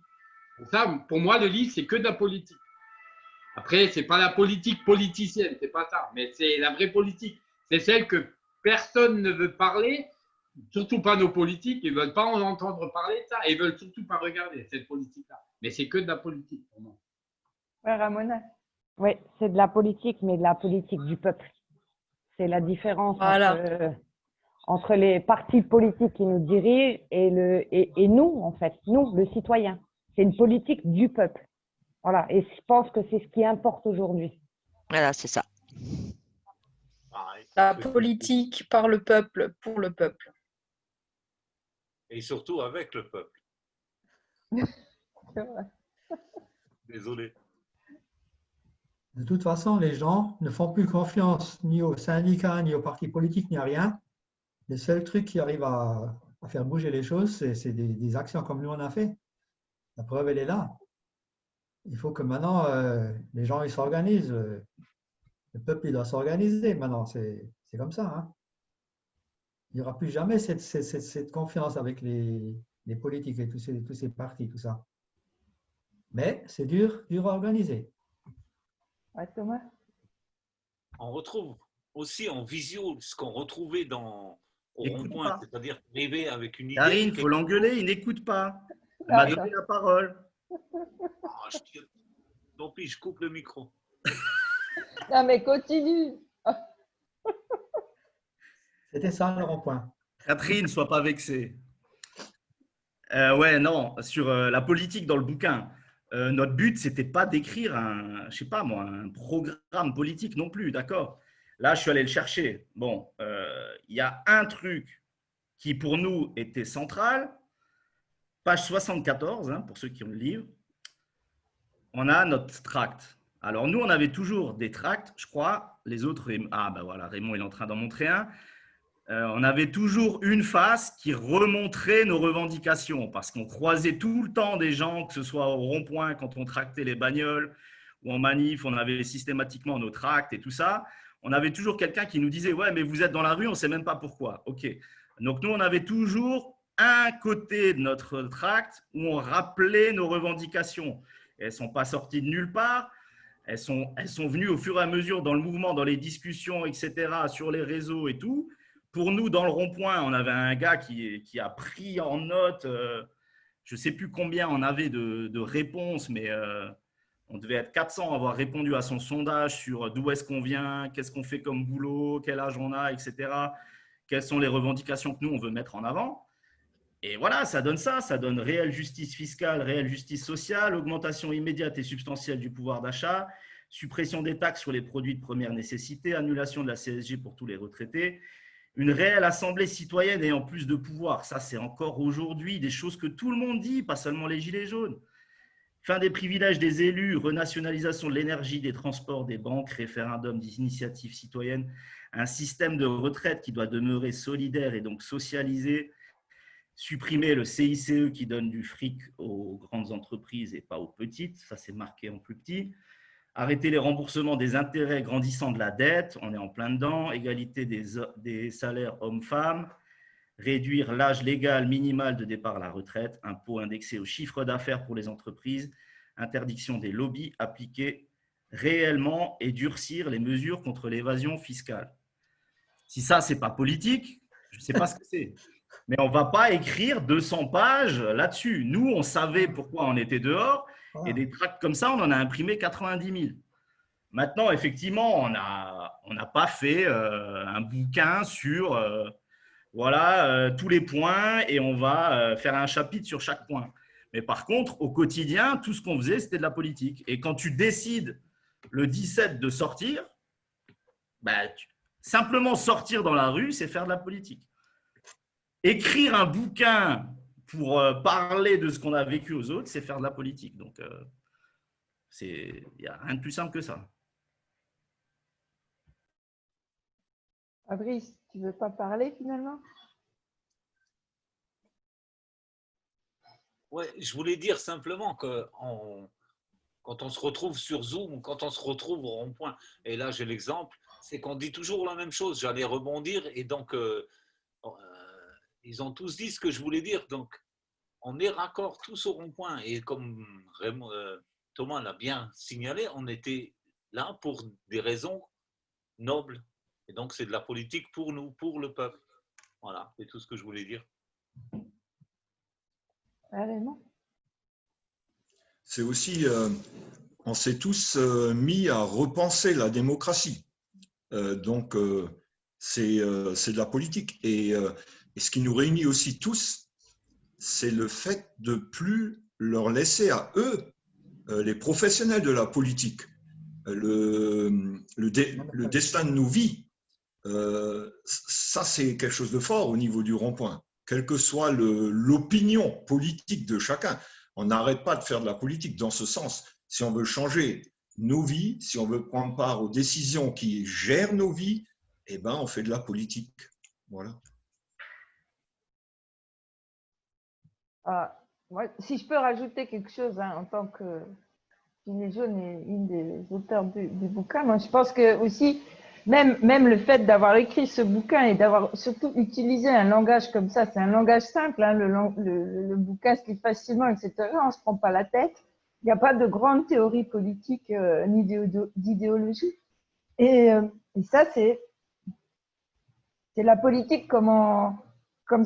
Pour ça, pour moi, le livre, c'est que de la politique. Après, c'est pas la politique politicienne, c'est pas ça, mais c'est la vraie politique. C'est celle que personne ne veut parler, surtout pas nos politiques, ils veulent pas en entendre parler de ça, et ils veulent surtout pas regarder cette politique-là. Mais c'est que de la politique pour moi. Ouais, Ramona. Oui, c'est de la politique, mais de la politique du peuple. C'est la différence entre les partis politiques qui nous dirigent et nous, en fait, nous, le citoyen. C'est une politique du peuple. Voilà, et je pense que c'est ce qui importe aujourd'hui. Voilà, c'est ça. La politique par le peuple, pour le peuple. Et surtout avec le peuple. C'est vrai. Désolé. De toute façon, les gens ne font plus confiance ni aux syndicats, ni aux partis politiques, ni à rien. Les seuls trucs qui arrivent à faire bouger les choses, c'est des actions comme nous on a fait. La preuve, elle est là. Il faut que maintenant, les gens ils s'organisent. Le peuple il doit s'organiser maintenant. C'est comme ça. Hein. Il n'y aura plus jamais cette confiance avec les politiques et tous ces partis, tout ça. Mais c'est dur à organiser. Ouais, Thomas. On retrouve aussi en visio ce qu'on retrouvait au Écoute rond-point, pas. c'est-à-dire arriver avec une idée. Karine, il faut l'engueuler, il n'écoute pas. Elle m'a donné la parole. Ah, tant pis, je coupe le micro. Non, mais continue. C'était ça le rond-point. Catherine, sois pas vexée. Ouais, non, sur la politique dans le bouquin, notre but, c'était pas d'écrire je sais pas moi, un programme politique non plus, d'accord? Là, je suis allé le chercher. Bon, il y a un truc qui pour nous était central, page 74, hein, pour ceux qui ont le livre, on a notre tract. Alors nous, on avait toujours des tracts, je crois, les autres, ah ben voilà, Raymond il est en train d'en montrer un. On avait toujours une face qui remontrait nos revendications parce qu'on croisait tout le temps des gens, que ce soit au rond-point quand on tractait les bagnoles ou en manif, on avait systématiquement nos tracts et tout ça. On avait toujours quelqu'un qui nous disait « Ouais, mais vous êtes dans la rue, on ne sait même pas pourquoi. » Ok. Donc nous, on avait toujours un côté de notre tract où on rappelait nos revendications. Et elles ne sont pas sorties de nulle part. Elles sont venues au fur et à mesure dans le mouvement, dans les discussions, etc., sur les réseaux et tout. Pour nous, dans le rond-point, on avait un gars qui a pris en note, je ne sais plus combien on avait de réponses, mais on devait être 400 à avoir répondu à son sondage sur d'où est-ce qu'on vient, qu'est-ce qu'on fait comme boulot, quel âge on a, etc. Quelles sont les revendications que nous, on veut mettre en avant. Et voilà, ça donne réelle justice fiscale, réelle justice sociale, augmentation immédiate et substantielle du pouvoir d'achat, suppression des taxes sur les produits de première nécessité, annulation de la CSG pour tous les retraités, une réelle assemblée citoyenne ayant plus de pouvoir. Ça, c'est encore aujourd'hui des choses que tout le monde dit, pas seulement les gilets jaunes. Fin des privilèges des élus, renationalisation de l'énergie, des transports, des banques, référendum d'initiative citoyenne, un système de retraite qui doit demeurer solidaire et donc socialisé, supprimer le CICE qui donne du fric aux grandes entreprises et pas aux petites, ça c'est marqué en plus petit. Arrêter les remboursements des intérêts grandissants de la dette, on est en plein dedans. Égalité des salaires hommes-femmes. Réduire l'âge légal minimal de départ à la retraite. Impôt indexé au chiffre d'affaires pour les entreprises. Interdiction des lobbies appliqués réellement et durcir les mesures contre l'évasion fiscale. Si ça, ce n'est pas politique, je ne sais pas ce que c'est. Mais on ne va pas écrire 200 pages là-dessus. Nous, on savait pourquoi on était dehors. Et des tracts comme ça, on en a imprimé 90 000. Maintenant, effectivement, on n'a pas fait un bouquin sur tous les points et on va faire un chapitre sur chaque point. Mais par contre, au quotidien, tout ce qu'on faisait, c'était de la politique. Et quand tu décides le 17 de sortir, simplement sortir dans la rue, c'est faire de la politique. Écrire un bouquin pour parler de ce qu'on a vécu aux autres, c'est faire de la politique. Donc, il n'y a rien de plus simple que ça. Fabrice, tu ne veux pas parler finalement? Ouais, je voulais dire simplement que quand on se retrouve sur Zoom, quand on se retrouve au rond-point, et là j'ai l'exemple, c'est qu'on dit toujours la même chose. J'allais rebondir et donc ils ont tous dit ce que je voulais dire. Donc, on est raccord tous au rond-point. Et comme Thomas l'a bien signalé, on était là pour des raisons nobles. Et donc, c'est de la politique pour nous, pour le peuple. Voilà, c'est tout ce que je voulais dire. C'est aussi, on s'est tous mis à repenser la démocratie. Donc, c'est de la politique. Et ce qui nous réunit aussi tous, c'est le fait de plus leur laisser à eux, les professionnels de la politique, le destin de nos vies. Ça, c'est quelque chose de fort au niveau du rond-point. Quelle que soit l'opinion politique de chacun, on n'arrête pas de faire de la politique dans ce sens. Si on veut changer nos vies, si on veut prendre part aux décisions qui gèrent nos vies, eh ben, on fait de la politique. Voilà. Moi, si je peux rajouter quelque chose, hein, en tant que Gilet jaune et une des auteurs du bouquin, moi, je pense que aussi, même le fait d'avoir écrit ce bouquin et d'avoir surtout utilisé un langage comme ça, c'est un langage simple, hein, le bouquin se lit facilement, etc. On ne se prend pas la tête. Il n'y a pas de grande théorie politique ni d'idéologie. Et ça, c'est la politique comme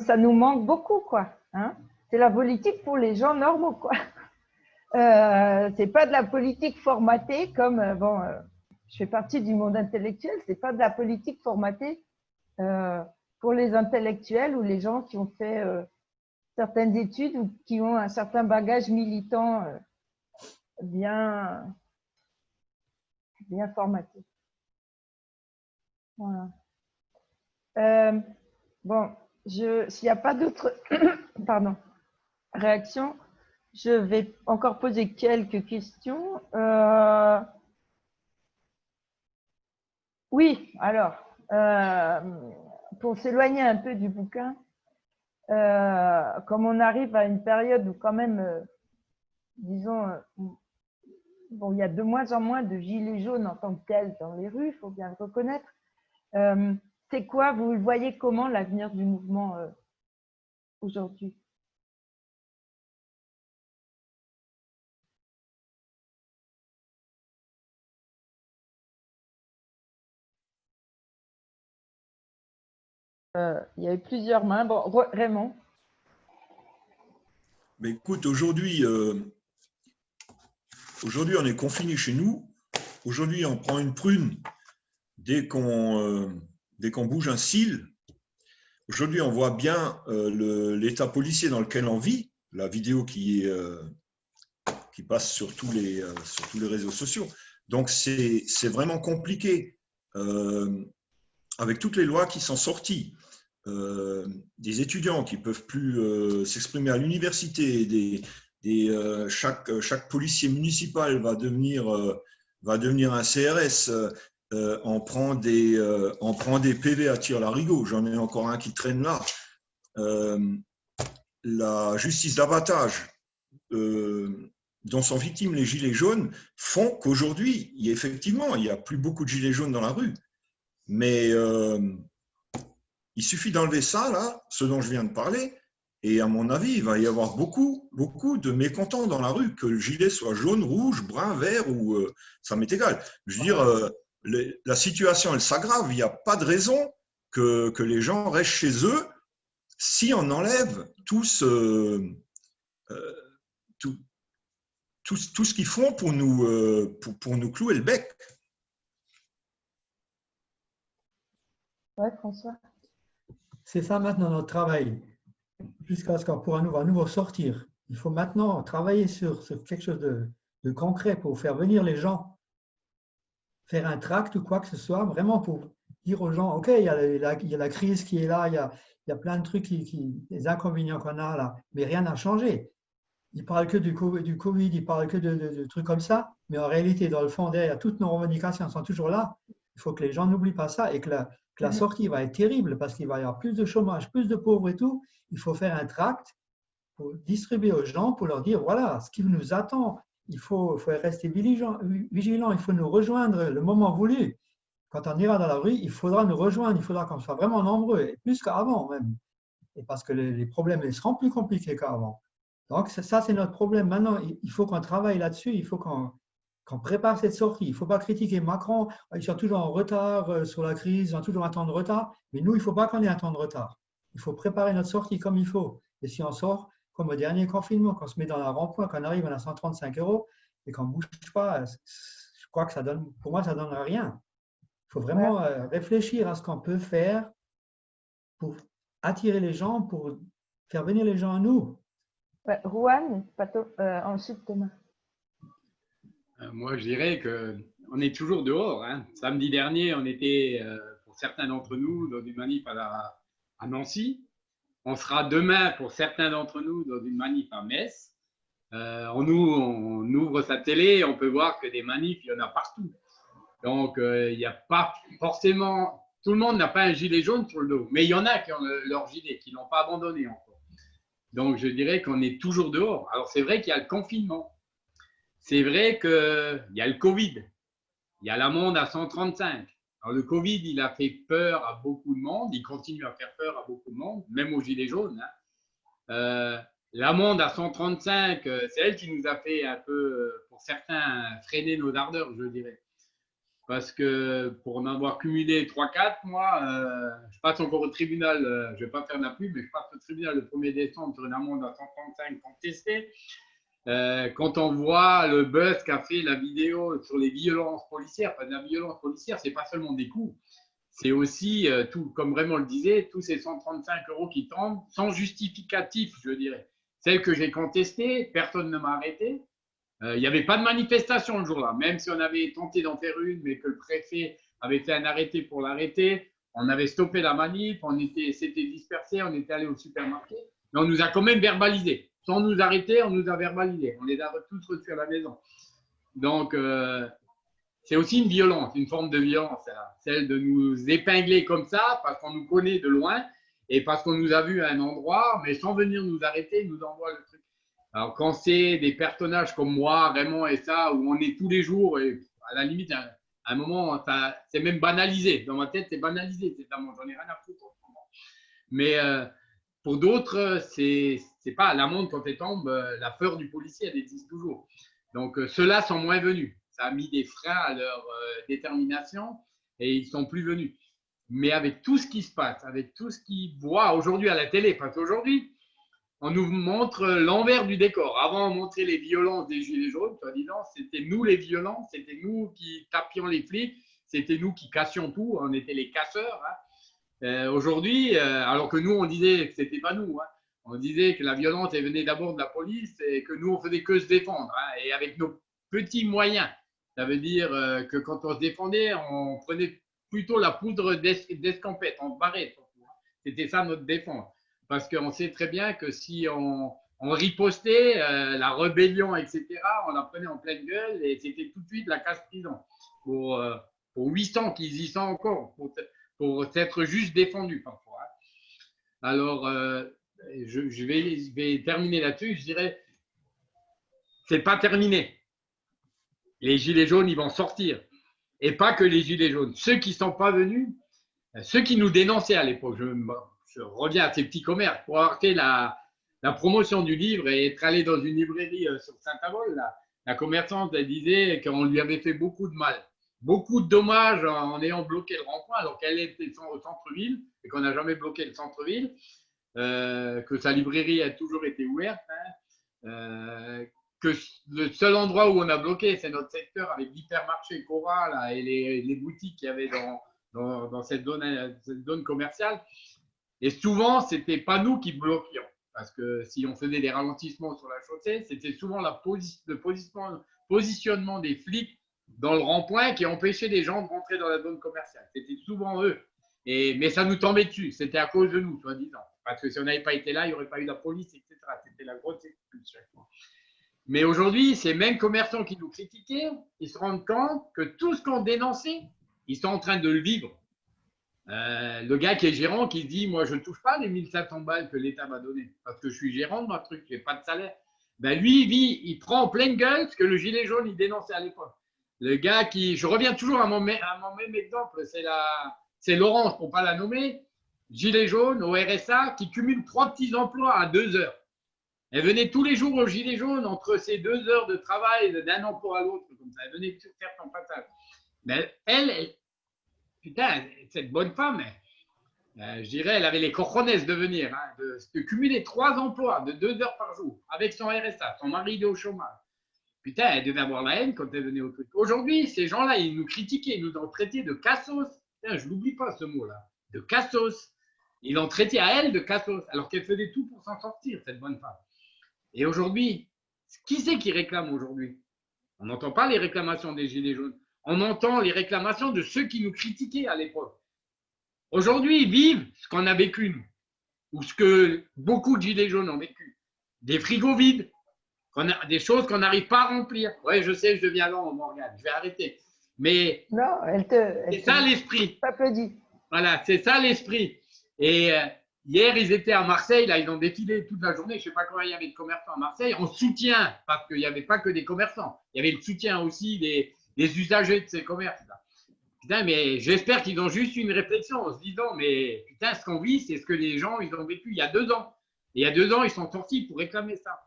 ça nous manque beaucoup, quoi. Hein. C'est la politique pour les gens normaux, quoi. C'est pas de la politique formatée comme je fais partie du monde intellectuel. C'est pas de la politique formatée pour les intellectuels ou les gens qui ont fait certaines études ou qui ont un certain bagage militant bien formaté. Voilà. Bon, s'il n'y a pas d'autres réactions, je vais encore poser quelques questions. Oui, alors, pour s'éloigner un peu du bouquin, comme on arrive à une période où quand même, disons, bon, il y a de moins en moins de gilets jaunes en tant que tels dans les rues, il faut bien le reconnaître. C'est quoi, vous le voyez comment, l'avenir du mouvement aujourd'hui? Il y a eu plusieurs mains. Bon, Raymond. Mais écoute, aujourd'hui, on est confiné chez nous. Aujourd'hui, on prend une prune dès qu'on bouge un cil. Aujourd'hui, on voit bien l'état policier dans lequel on vit. La vidéo qui passe sur tous les réseaux sociaux. Donc, c'est vraiment compliqué. Avec toutes les lois qui sont sorties, des étudiants qui ne peuvent plus s'exprimer à l'université, chaque policier municipal va devenir un CRS, on prend des PV à tir-larigot, j'en ai encore un qui traîne là. La justice d'abattage dont sont victimes les gilets jaunes font qu'aujourd'hui, effectivement, il n'y a plus beaucoup de gilets jaunes dans la rue. Mais il suffit d'enlever ça, là, ce dont je viens de parler, et à mon avis, il va y avoir beaucoup de mécontents dans la rue, que le gilet soit jaune, rouge, brun, vert, ou ça m'est égal. Je veux dire, la situation, elle s'aggrave. Il n'y a pas de raison que les gens restent chez eux si on enlève tout ce qu'ils font pour nous clouer le bec. Ouais, François. C'est ça maintenant notre travail, jusqu'à ce qu'on pourra à nouveau sortir. Il faut maintenant travailler sur quelque chose de concret pour faire venir les gens, faire un tract ou quoi que ce soit, vraiment pour dire aux gens, OK, il y a la crise qui est là, il y a plein de trucs, des inconvénients qu'on a là, mais rien n'a changé. Ils parlent que du Covid, ils parlent que de trucs comme ça, mais en réalité, dans le fond, derrière, toutes nos revendications sont toujours là. Il faut que les gens n'oublient pas ça et que la sortie va être terrible parce qu'il va y avoir plus de chômage, plus de pauvres et tout. Il faut faire un tract pour distribuer aux gens, pour leur dire, voilà, ce qui nous attend, il faut rester vigilant, il faut nous rejoindre le moment voulu. Quand on ira dans la rue, il faudra nous rejoindre, il faudra qu'on soit vraiment nombreux, et plus qu'avant même. et parce que les problèmes ils seront plus compliqués qu'avant. Donc, ça, c'est notre problème. Maintenant, il faut qu'on travaille là-dessus, il faut qu'on prépare cette sortie. Il ne faut pas critiquer Macron, ils sont toujours en retard sur la crise, ils ont toujours un temps de retard, mais nous, il ne faut pas qu'on ait un temps de retard. Il faut préparer notre sortie comme il faut. Et si on sort, comme au dernier confinement, qu'on se met dans la rond-point, qu'on arrive à 135 € et qu'on ne bouge pas, je crois que ça donne, pour moi, ça ne donne rien. Il faut vraiment réfléchir à ce qu'on peut faire pour attirer les gens, pour faire venir les gens à nous. Juan, ensuite Thomas. Moi, je dirais qu'on est toujours dehors. Hein. Samedi dernier, on était, pour certains d'entre nous, dans une manif à Nancy. On sera demain, pour certains d'entre nous, dans une manif à Metz. On ouvre sa télé, on peut voir que des manifs, il y en a partout. Donc, il n'y a pas forcément… Tout le monde n'a pas un gilet jaune sur le dos. Mais il y en a qui ont leur gilet, qui ne l'ont pas abandonné encore. Donc, je dirais qu'on est toujours dehors. Alors, c'est vrai qu'il y a le confinement. C'est vrai qu'il y a le Covid. Il y a l'amende à 135. Alors, le Covid, il a fait peur à beaucoup de monde. Il continue à faire peur à beaucoup de monde, même aux gilets jaunes. Hein. L'amende à 135, c'est elle qui nous a fait un peu, pour certains, freiner nos ardeurs, je dirais. Parce que pour en avoir cumulé 3-4, moi, je passe encore au tribunal, je ne vais pas faire la pub, mais je passe au tribunal le 1er décembre sur une amende à 135 contestée. Quand on voit le buzz qu'a fait la vidéo sur les violences policières, la violence policière, ce n'est pas seulement des coups, c'est aussi, tout, comme Raymond le disait, tous ces 135 € qui tombent sans justificatif, je dirais. Celle que j'ai contestée, personne ne m'a arrêté. Il n'y avait pas de manifestation le jour-là, même si on avait tenté d'en faire une, mais que le préfet avait fait un arrêté pour l'arrêter. On avait stoppé la manif, on s'était dispersés, on était allé au supermarché, mais on nous a quand même verbalisé. Sans nous arrêter, on nous a verbalisé. On les a tous reçus à la maison. Donc, c'est aussi une violence, une forme de violence, celle de nous épingler comme ça, parce qu'on nous connaît de loin et parce qu'on nous a vus à un endroit, mais sans venir nous arrêter, ils nous envoient le truc. Alors, quand c'est des personnages comme moi, Raymond et ça, où on est tous les jours, et à la limite, à un moment, c'est même banalisé. Dans ma tête, c'est banalisé. J'en ai rien à foutre en ce moment. Mais pour d'autres, c'est pas l'amende quand elle tombe, la peur du policier, elle existe toujours. Donc, ceux-là sont moins venus. Ça a mis des freins à leur détermination et ils ne sont plus venus. Mais avec tout ce qui se passe, avec tout ce qu'ils voient aujourd'hui à la télé, parce qu'aujourd'hui, on nous montre l'envers du décor. Avant, on montrait les violences des gilets jaunes, soi-disant, c'était nous les violents, c'était nous qui tapions les flics, c'était nous qui cassions tout, on était les casseurs. Hein. Aujourd'hui, alors que nous, on disait que ce n'était pas nous. Hein. On disait que la violence, elle venait d'abord de la police et que nous, on faisait que se défendre. Hein. Et avec nos petits moyens, ça veut dire que quand on se défendait, on prenait plutôt la poudre d'escampette, on se barrait. C'était ça notre défense. Parce qu'on sait très bien que si on ripostait, la rébellion, etc., on la prenait en pleine gueule et c'était tout de suite la casse-prison. Pour 800 qu'ils y sont encore, pour s'être juste défendus parfois. Hein. Alors, je vais terminer là-dessus. Je dirais, c'est pas terminé. Les gilets jaunes, ils vont sortir. Et pas que les gilets jaunes. Ceux qui ne sont pas venus, ceux qui nous dénonçaient à l'époque, je reviens à ces petits commerces, pour avoir fait la promotion du livre et être allé dans une librairie sur Saint-Avold, la commerçante elle disait qu'on lui avait fait beaucoup de mal, beaucoup de dommages en ayant bloqué le rond-point alors qu'elle était au centre-ville et qu'on n'a jamais bloqué le centre-ville, que sa librairie a toujours été ouverte, hein, que le seul endroit où on a bloqué, c'est notre secteur avec l'hypermarché Cora là, et les boutiques qu'il y avait dans cette zone commerciale. Et souvent, ce n'était pas nous qui bloquions, parce que si on faisait des ralentissements sur la chaussée, c'était souvent le positionnement des flics dans le rond-point qui empêchait les gens de rentrer dans la zone commerciale. C'était souvent eux. Mais ça nous tombait dessus, c'était à cause de nous, soi-disant. Parce que si on n'avait pas été là, il n'y aurait pas eu la police, etc. C'était la grosse excuse chaque fois. Mais aujourd'hui, ces mêmes commerçants qui nous critiquaient, ils se rendent compte que tout ce qu'on dénonçait, ils sont en train de le vivre. Le gars qui est gérant qui dit « Moi, je ne touche pas les 1500 balles que l'État m'a donné parce que je suis gérant de ma truc, je n'ai pas de salaire. » Ben lui, il prend en pleine gueule ce que le gilet jaune, il dénonçait à l'époque. Le gars qui… Je reviens toujours à mon même exemple, c'est Laurence, pour ne pas la nommer. gilets jaunes au RSA qui cumulent 3 petits emplois à 2 heures. Elle venait tous les jours aux gilets jaunes entre ces 2 heures de travail d'un emploi à l'autre, comme ça. Elle venait faire son passage. Mais elle, putain, cette bonne femme, je dirais, elle avait les cojones de venir, hein, de cumuler 3 emplois de 2 heures par jour avec son RSA. Son mari il est au chômage. Putain, elle devait avoir la haine quand elle venait au truc. Aujourd'hui, ces gens-là, ils nous critiquaient, ils nous ont traités de cassos. Putain, je n'oublie pas ce mot-là, de cassos. Ils l'ont traité à elle de cassos, alors qu'elle faisait tout pour s'en sortir, cette bonne femme. Et aujourd'hui, qui c'est qui réclame aujourd'hui? On n'entend pas les réclamations des Gilets jaunes. On entend les réclamations de ceux qui nous critiquaient à l'époque. Aujourd'hui, ils vivent ce qu'on a vécu, nous, ou ce que beaucoup de Gilets jaunes ont vécu. Des frigos vides, des choses qu'on n'arrive pas à remplir. Oui, je sais, je deviens lent, Morgane, je vais arrêter. Mais c'est ça l'esprit. Voilà, c'est ça l'esprit. Et hier, ils étaient à Marseille, là, ils ont défilé toute la journée. Je ne sais pas combien il y avait de commerçants à Marseille, en soutien, parce qu'il n'y avait pas que des commerçants. Il y avait le soutien aussi des usagers de ces commerces-là. Putain, mais j'espère qu'ils ont juste une réflexion en se disant, mais putain, ce qu'on vit, c'est ce que les gens ils ont vécu il y a 2 ans. Et il y a 2 ans, ils sont sortis pour réclamer ça.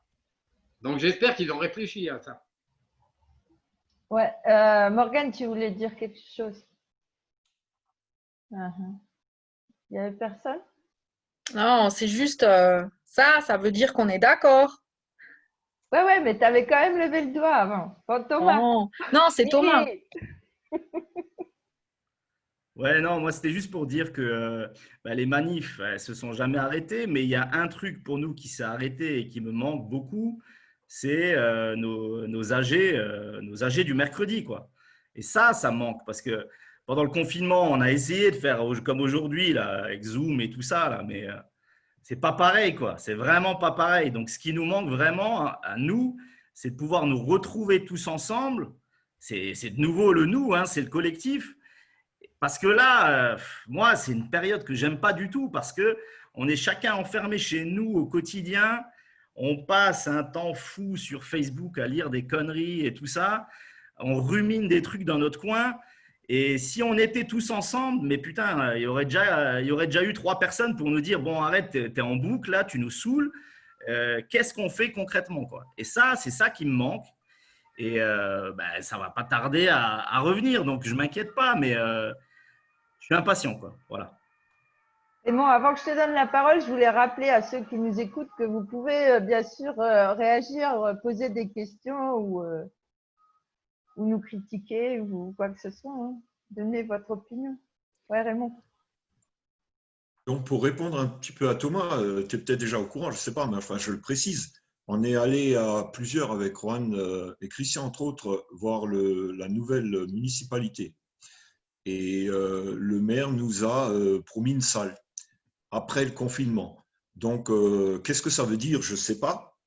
Donc, j'espère qu'ils ont réfléchi à ça. Ouais, Morgane, tu voulais dire quelque chose? Il n'y avait personne? Non, c'est juste ça veut dire qu'on est d'accord. Ouais, mais tu avais quand même levé le doigt avant. Pas Thomas. Non, c'est Thomas. Ouais, non, moi c'était juste pour dire que les manifs, elles se sont jamais arrêtées, mais il y a un truc pour nous qui s'est arrêté et qui me manque beaucoup, c'est nos AG du mercredi, quoi. Et ça manque parce que pendant le confinement, on a essayé de faire comme aujourd'hui là, avec Zoom et tout ça là, mais c'est pas pareil, quoi. C'est vraiment pas pareil. Donc, ce qui nous manque vraiment à nous, c'est de pouvoir nous retrouver tous ensemble. C'est de nouveau le nous, hein, c'est le collectif. Parce que là, moi, c'est une période que j'aime pas du tout parce que on est chacun enfermé chez nous au quotidien. On passe un temps fou sur Facebook à lire des conneries et tout ça. On rumine des trucs dans notre coin. Et si on était tous ensemble, mais putain, il y aurait déjà eu 3 personnes pour nous dire bon, arrête, t'es en boucle là, tu nous saoules. Qu'est-ce qu'on fait concrètement, quoi? Et ça, c'est ça qui me manque. Et ça va pas tarder à revenir. Donc, je m'inquiète pas, mais je suis impatient, quoi. Voilà. Et bon, avant que je te donne la parole, je voulais rappeler à ceux qui nous écoutent que vous pouvez bien sûr réagir, poser des questions ou nous critiquer ou quoi que ce soit. Hein. Donnez votre opinion. Ouais, Raymond. Donc, pour répondre un petit peu à Thomas, tu es peut-être déjà au courant, je ne sais pas, mais enfin, je le précise. On est allé à plusieurs avec Juan et Christian, entre autres, voir la nouvelle municipalité. Et le maire nous a promis une salle après le confinement. Donc, qu'est-ce que ça veut dire? Je ne sais pas.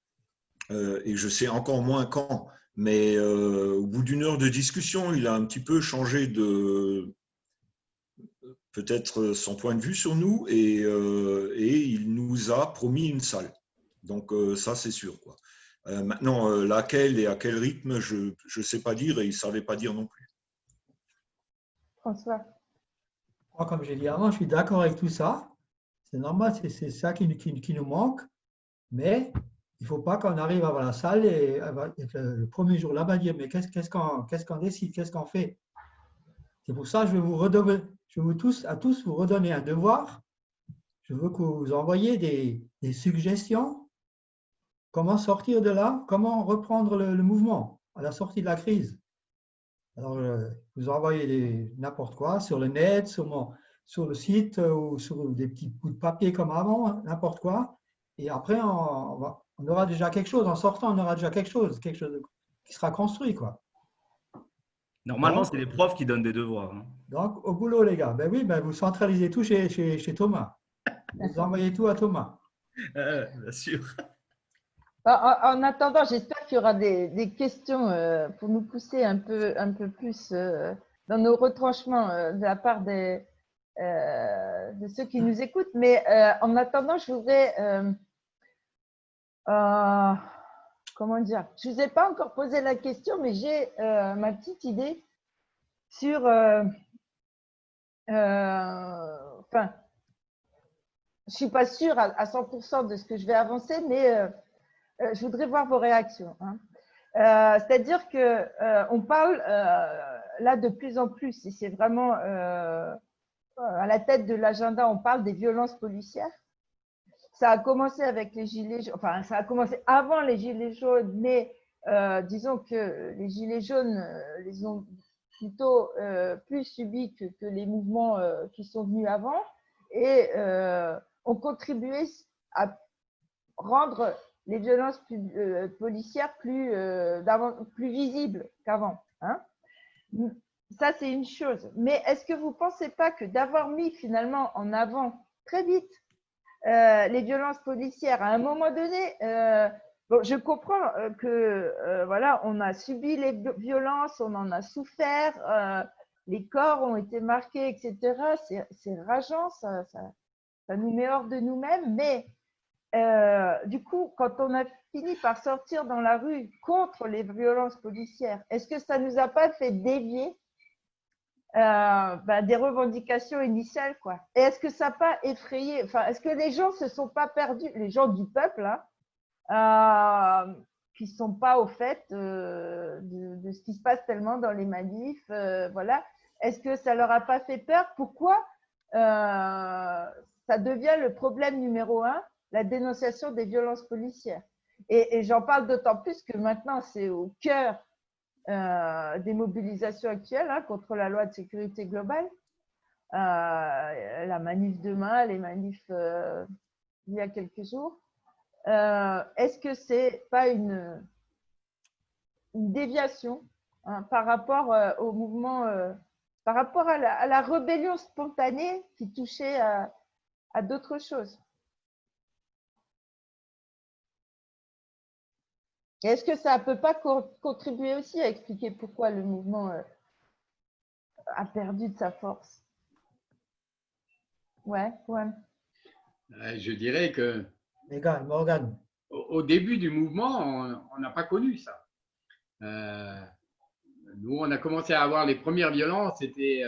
Et je sais encore moins quand. Mais au bout d'une heure de discussion, il a un petit peu changé peut-être son point de vue sur nous et il nous a promis une salle. Donc, ça, c'est sûr, quoi. Maintenant, laquelle et à quel rythme, je ne sais pas dire et il ne savait pas dire non plus. François. Moi, comme j'ai dit avant, je suis d'accord avec tout ça. C'est normal, c'est ça qui nous manque. Mais il ne faut pas qu'on arrive à la salle et le premier jour là-bas dire mais qu'est-ce qu'on décide, qu'est-ce qu'on fait? C'est pour ça que je veux tous vous redonner un devoir. Je veux que vous envoyiez des suggestions. Comment sortir de là? Comment reprendre le mouvement à la sortie de la crise? Alors, vous envoyez n'importe quoi sur le net, sur le site ou sur des petits bouts de papier comme avant, hein, n'importe quoi. Et après, on aura déjà quelque chose. En sortant, on aura déjà quelque chose qui sera construit, quoi. Normalement, c'est les profs qui donnent des devoirs. Hein. Donc, au boulot, les gars. Ben oui, vous centralisez tout chez Thomas. Vous envoyez tout à Thomas. Bien sûr. En attendant, j'espère qu'il y aura des questions pour nous pousser un peu plus dans nos retranchements de la part de ceux qui nous écoutent. Mais en attendant, je voudrais… comment dire? Je ne vous ai pas encore posé la question, mais j'ai ma petite idée sur… je suis pas sûre à 100% de ce que je vais avancer, mais je voudrais voir vos réactions. Hein. C'est-à-dire que on parle là de plus en plus, et c'est vraiment à la tête de l'agenda, on parle des violences policières. Ça a commencé avec les gilets jaunes, enfin ça a commencé avant les gilets jaunes, mais disons que les gilets jaunes les ont plutôt plus subis que les mouvements qui sont venus avant, et ont contribué à rendre les violences policières plus visibles qu'avant. Hein. Ça, c'est une chose. Mais est-ce que vous ne pensez pas que d'avoir mis finalement en avant très vite les violences policières, à un moment donné, bon, je comprends que voilà, on a subi les violences, on en a souffert, les corps ont été marqués, etc. C'est rageant, ça nous met hors de nous-mêmes, mais du coup, quand on a fini par sortir dans la rue contre les violences policières, est-ce que ça ne nous a pas fait dévier des revendications initiales, quoi? Et est-ce que ça n'a pas effrayé, enfin, est-ce que les gens ne se sont pas perdus, les gens du peuple, hein, qui ne sont pas au fait de ce qui se passe tellement dans les manifs, voilà, est-ce que ça ne leur a pas fait peur? Pourquoi ça devient le problème numéro 1, la dénonciation des violences policières? Et j'en parle d'autant plus que maintenant, c'est au cœur des mobilisations actuelles, hein, contre la loi de sécurité globale. La manif demain, les manifs il y a quelques jours. Est-ce que c'est pas une déviation, hein, par rapport au mouvement, par rapport à la rébellion spontanée qui touchait à d'autres choses? Est-ce que ça ne peut pas contribuer aussi à expliquer pourquoi le mouvement a perdu de sa force? Ouais. Je dirais que Morgane. Au début du mouvement, on n'a pas connu ça. Nous, on a commencé à avoir les premières violences, c'était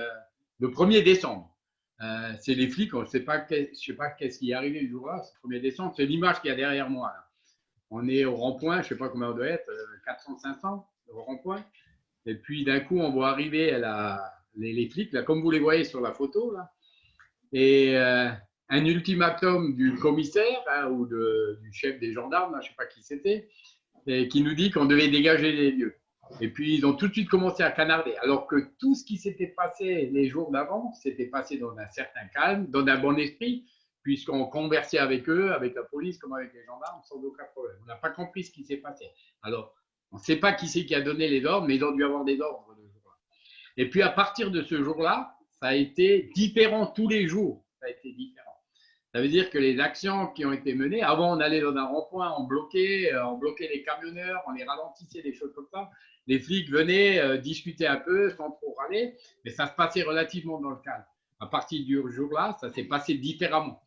le 1er décembre. C'est les flics, je ne sais pas qu'est-ce qui est arrivé le jour-là, c'est le 1er décembre, c'est l'image qu'il y a derrière moi. Là. On est au rond-point, je ne sais pas combien on doit être, 400, 500 au rond-point. Et puis d'un coup, on voit arriver les flics, là, comme vous les voyez sur la photo. Là. Et un ultimatum du commissaire, hein, ou du chef des gendarmes, là, je ne sais pas qui c'était, qui nous dit qu'on devait dégager les lieux. Et puis, ils ont tout de suite commencé à canarder. Alors que tout ce qui s'était passé les jours d'avant, s'était passé dans un certain calme, dans un bon esprit, puisqu'on conversait avec eux, avec la police, comme avec les gendarmes, sans aucun problème. On n'a pas compris ce qui s'est passé. Alors, on ne sait pas qui c'est qui a donné les ordres, mais ils ont dû avoir des ordres le jour-là. Et puis, à partir de ce jour-là, ça a été différent tous les jours. Ça a été différent. Ça veut dire que les actions qui ont été menées, avant on allait dans un rond-point, on bloquait les camionneurs, on les ralentissait, des choses comme ça. Les flics venaient discuter un peu sans trop râler, mais ça se passait relativement dans le calme. À partir du jour-là, ça s'est passé différemment.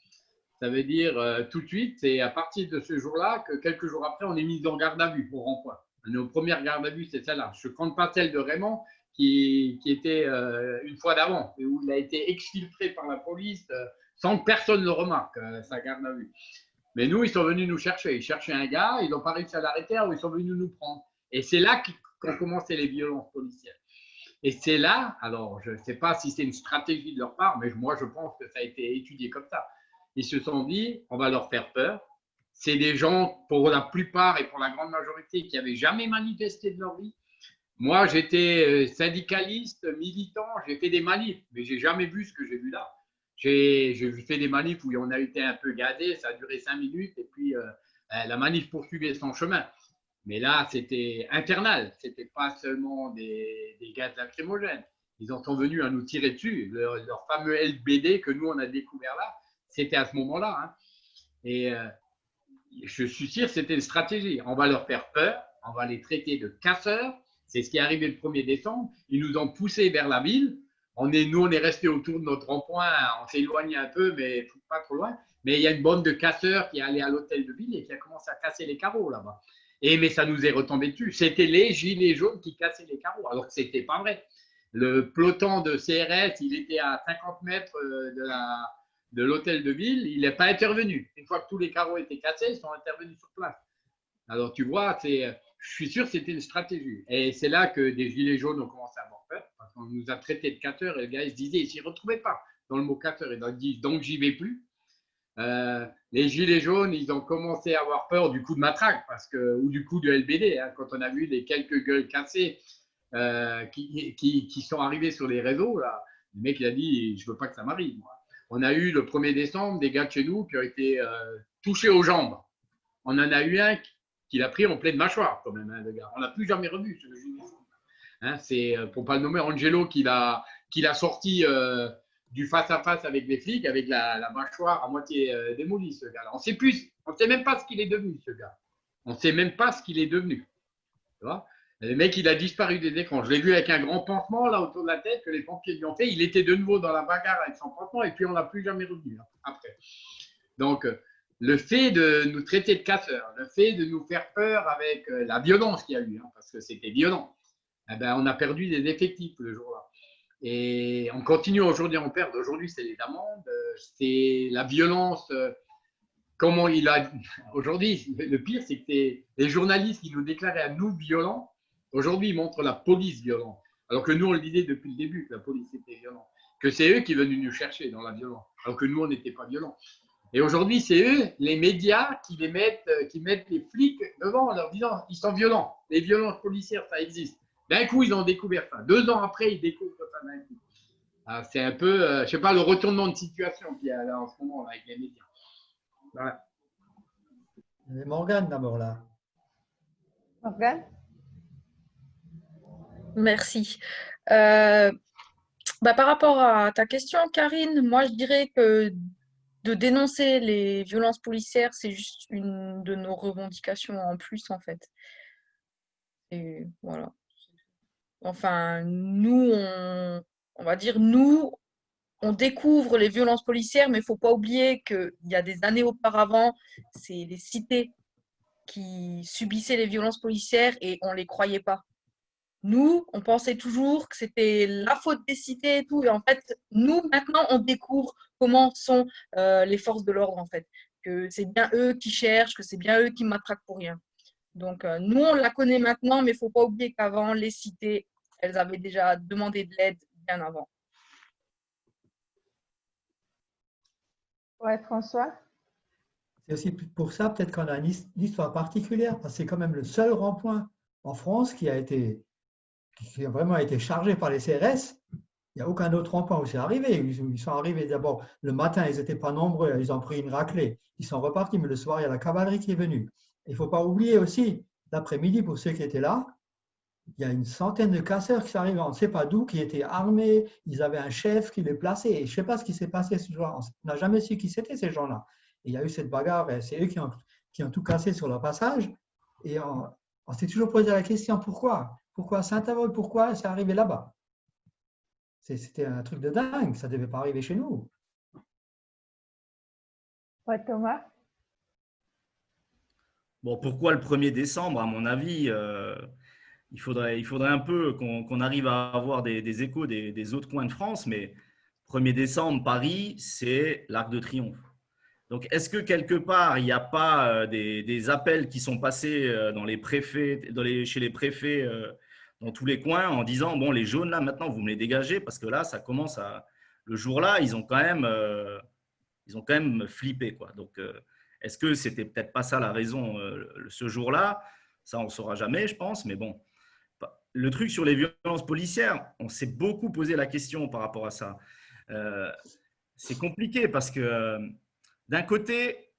Ça veut dire tout de suite, c'est à partir de ce jour-là que quelques jours après, on est mis en garde à vue au rond-point. Nos premières gardes à vue, c'est celle-là. Je ne compte pas celle de Raymond qui était une fois d'avant, où il a été exfiltré par la police sans que personne ne le remarque, sa garde à vue. Mais nous, ils sont venus nous chercher. Ils cherchaient un gars, ils n'ont pas réussi à l'arrêter, alors ils sont venus nous prendre. Et c'est là qu'ont commencé les violences policières. Et c'est là, alors je ne sais pas si c'est une stratégie de leur part, mais moi je pense que ça a été étudié comme ça. Ils se sont dit, on va leur faire peur. C'est des gens, pour la plupart et pour la grande majorité, qui n'avaient jamais manifesté de leur vie. Moi, j'étais syndicaliste, militant, j'ai fait des manifs, mais je n'ai jamais vu ce que j'ai vu là. J'ai fait des manifs où on a été un peu gazé, ça a duré 5 minutes, et puis la manif poursuivait son chemin. Mais là, c'était internal, ce n'était pas seulement des gaz lacrymogènes. Ils en sont venus à nous tirer dessus. Leur fameux LBD que nous, on a découvert là, c'était à ce moment-là. Hein. Et je suis sûr que c'était une stratégie. On va leur faire peur, on va les traiter de casseurs. C'est ce qui est arrivé le 1er décembre. Ils nous ont poussés vers la ville. Nous, on est restés autour de notre rond-point. On s'est éloigné un peu, mais pas trop loin. Mais il y a une bande de casseurs qui est allée à l'hôtel de ville et qui a commencé à casser les carreaux là-bas. Mais ça nous est retombé dessus. C'était les gilets jaunes qui cassaient les carreaux, alors que ce n'était pas vrai. Le peloton de CRS, il était à 50 mètres de l'hôtel de ville, il n'est pas intervenu. Une fois que tous les carreaux étaient cassés, ils sont intervenus sur place. Alors, tu vois, je suis sûr que c'était une stratégie. Et c'est là que des gilets jaunes ont commencé à avoir peur, parce qu'on nous a traités de casseurs, et le gars, il se disait, il ne s'y retrouvait pas dans le mot casseur, et donc j'y vais plus. Les gilets jaunes, ils ont commencé à avoir peur du coup de matraque, ou du coup de LBD, hein, quand on a vu les quelques gueules cassées qui sont arrivés sur les réseaux, là, le mec il a dit je veux pas que ça m'arrive. On a eu le 1er décembre des gars de chez nous qui ont été touchés aux jambes. On en a eu un qui l'a pris en pleine mâchoire quand même, hein, le gars. On l'a plus jamais revu. Hein, c'est pour pas le nommer Angelo qui l'a sorti du face à face avec les flics avec la mâchoire à moitié démolie, ce gars-là. On sait même pas ce qu'il est devenu, ce gars. On sait même pas ce qu'il est devenu. Tu vois? Le mec, il a disparu des écrans. Je l'ai vu avec un grand pansement là autour de la tête que les pompiers lui ont fait. Il était de nouveau dans la bagarre avec son pansement et puis on l'a plus jamais revu après. Donc, le fait de nous traiter de casseurs, le fait de nous faire peur avec la violence qu'il y a eu, hein, parce que c'était violent, eh ben, on a perdu des effectifs le jour-là. Et on continue aujourd'hui, on perd. Aujourd'hui, c'est les amendes, c'est la violence. Comment il a. Aujourd'hui, le pire, c'est que les journalistes qui nous déclaraient à nous violents, aujourd'hui, ils montrent la police violente. Alors que nous, on le disait depuis le début que la police était violente. Que c'est eux qui venaient nous chercher dans la violence. Alors que nous, on n'était pas violents. Et aujourd'hui, c'est eux, les médias, qui mettent les flics devant en leur disant ils sont violents. Les violences policières, ça existe. D'un coup, ils ont découvert ça. 2 ans après, ils découvrent ça d'un coup. C'est un peu, je ne sais pas, le retournement de situation qu'il y a là en ce moment là, avec les médias. Voilà. Morgane d'abord là. Morgane? Merci. Par rapport à ta question, Karine, moi je dirais que de dénoncer les violences policières, c'est juste une de nos revendications en plus, en fait. Et voilà. Enfin, nous, on va dire, nous, on découvre les violences policières, mais il ne faut pas oublier qu'il y a des années auparavant, c'est les cités qui subissaient les violences policières et on ne les croyait pas. Nous, on pensait toujours que c'était la faute des cités et tout. Et en fait, nous, maintenant, on découvre comment sont les forces de l'ordre, en fait. Que c'est bien eux qui cherchent, que c'est bien eux qui matraquent pour rien. Donc, nous, on la connaît maintenant, mais il ne faut pas oublier qu'avant, les cités, elles avaient déjà demandé de l'aide bien avant. Ouais, François? C'est aussi pour ça, peut-être qu'on a une histoire particulière, parce que c'est quand même le seul rond-point en France qui a vraiment été chargé par les CRS. Il n'y a aucun autre rond-point où c'est arrivé. Ils sont arrivés d'abord le matin, ils n'étaient pas nombreux, ils ont pris une raclée, ils sont repartis, mais le soir, il y a la cavalerie qui est venue. Il ne faut pas oublier aussi, l'après-midi, pour ceux qui étaient là, il y a une centaine de casseurs qui sont arrivés, on ne sait pas d'où, qui étaient armés, ils avaient un chef qui les plaçait. Et je ne sais pas ce qui s'est passé ce jour-là, on n'a jamais su qui c'était ces gens-là. Et il y a eu cette bagarre, et c'est eux qui ont tout cassé sur leur passage. Et on s'est toujours posé la question, pourquoi? Pourquoi Saint-Avold? Pourquoi c'est arrivé là-bas? C'était un truc de dingue, ça ne devait pas arriver chez nous. Ouais, Thomas? Bon, pourquoi le 1er décembre, à mon avis, il faudrait un peu qu'on arrive à avoir des échos des autres coins de France, mais 1er décembre, Paris, c'est l'Arc de Triomphe. Donc, est-ce que quelque part, il n'y a pas des appels qui sont passés chez les préfets dans tous les coins en disant, bon, les jaunes, là, maintenant, vous me les dégagez parce que là, ça commence à… Le jour-là, ils ont quand même flippé, quoi. Donc, est-ce que c'était peut-être pas ça la raison ce jour-là? Ça, on ne saura jamais, je pense. Mais bon, le truc sur les violences policières, on s'est beaucoup posé la question par rapport à ça. C'est compliqué parce que d'un côté,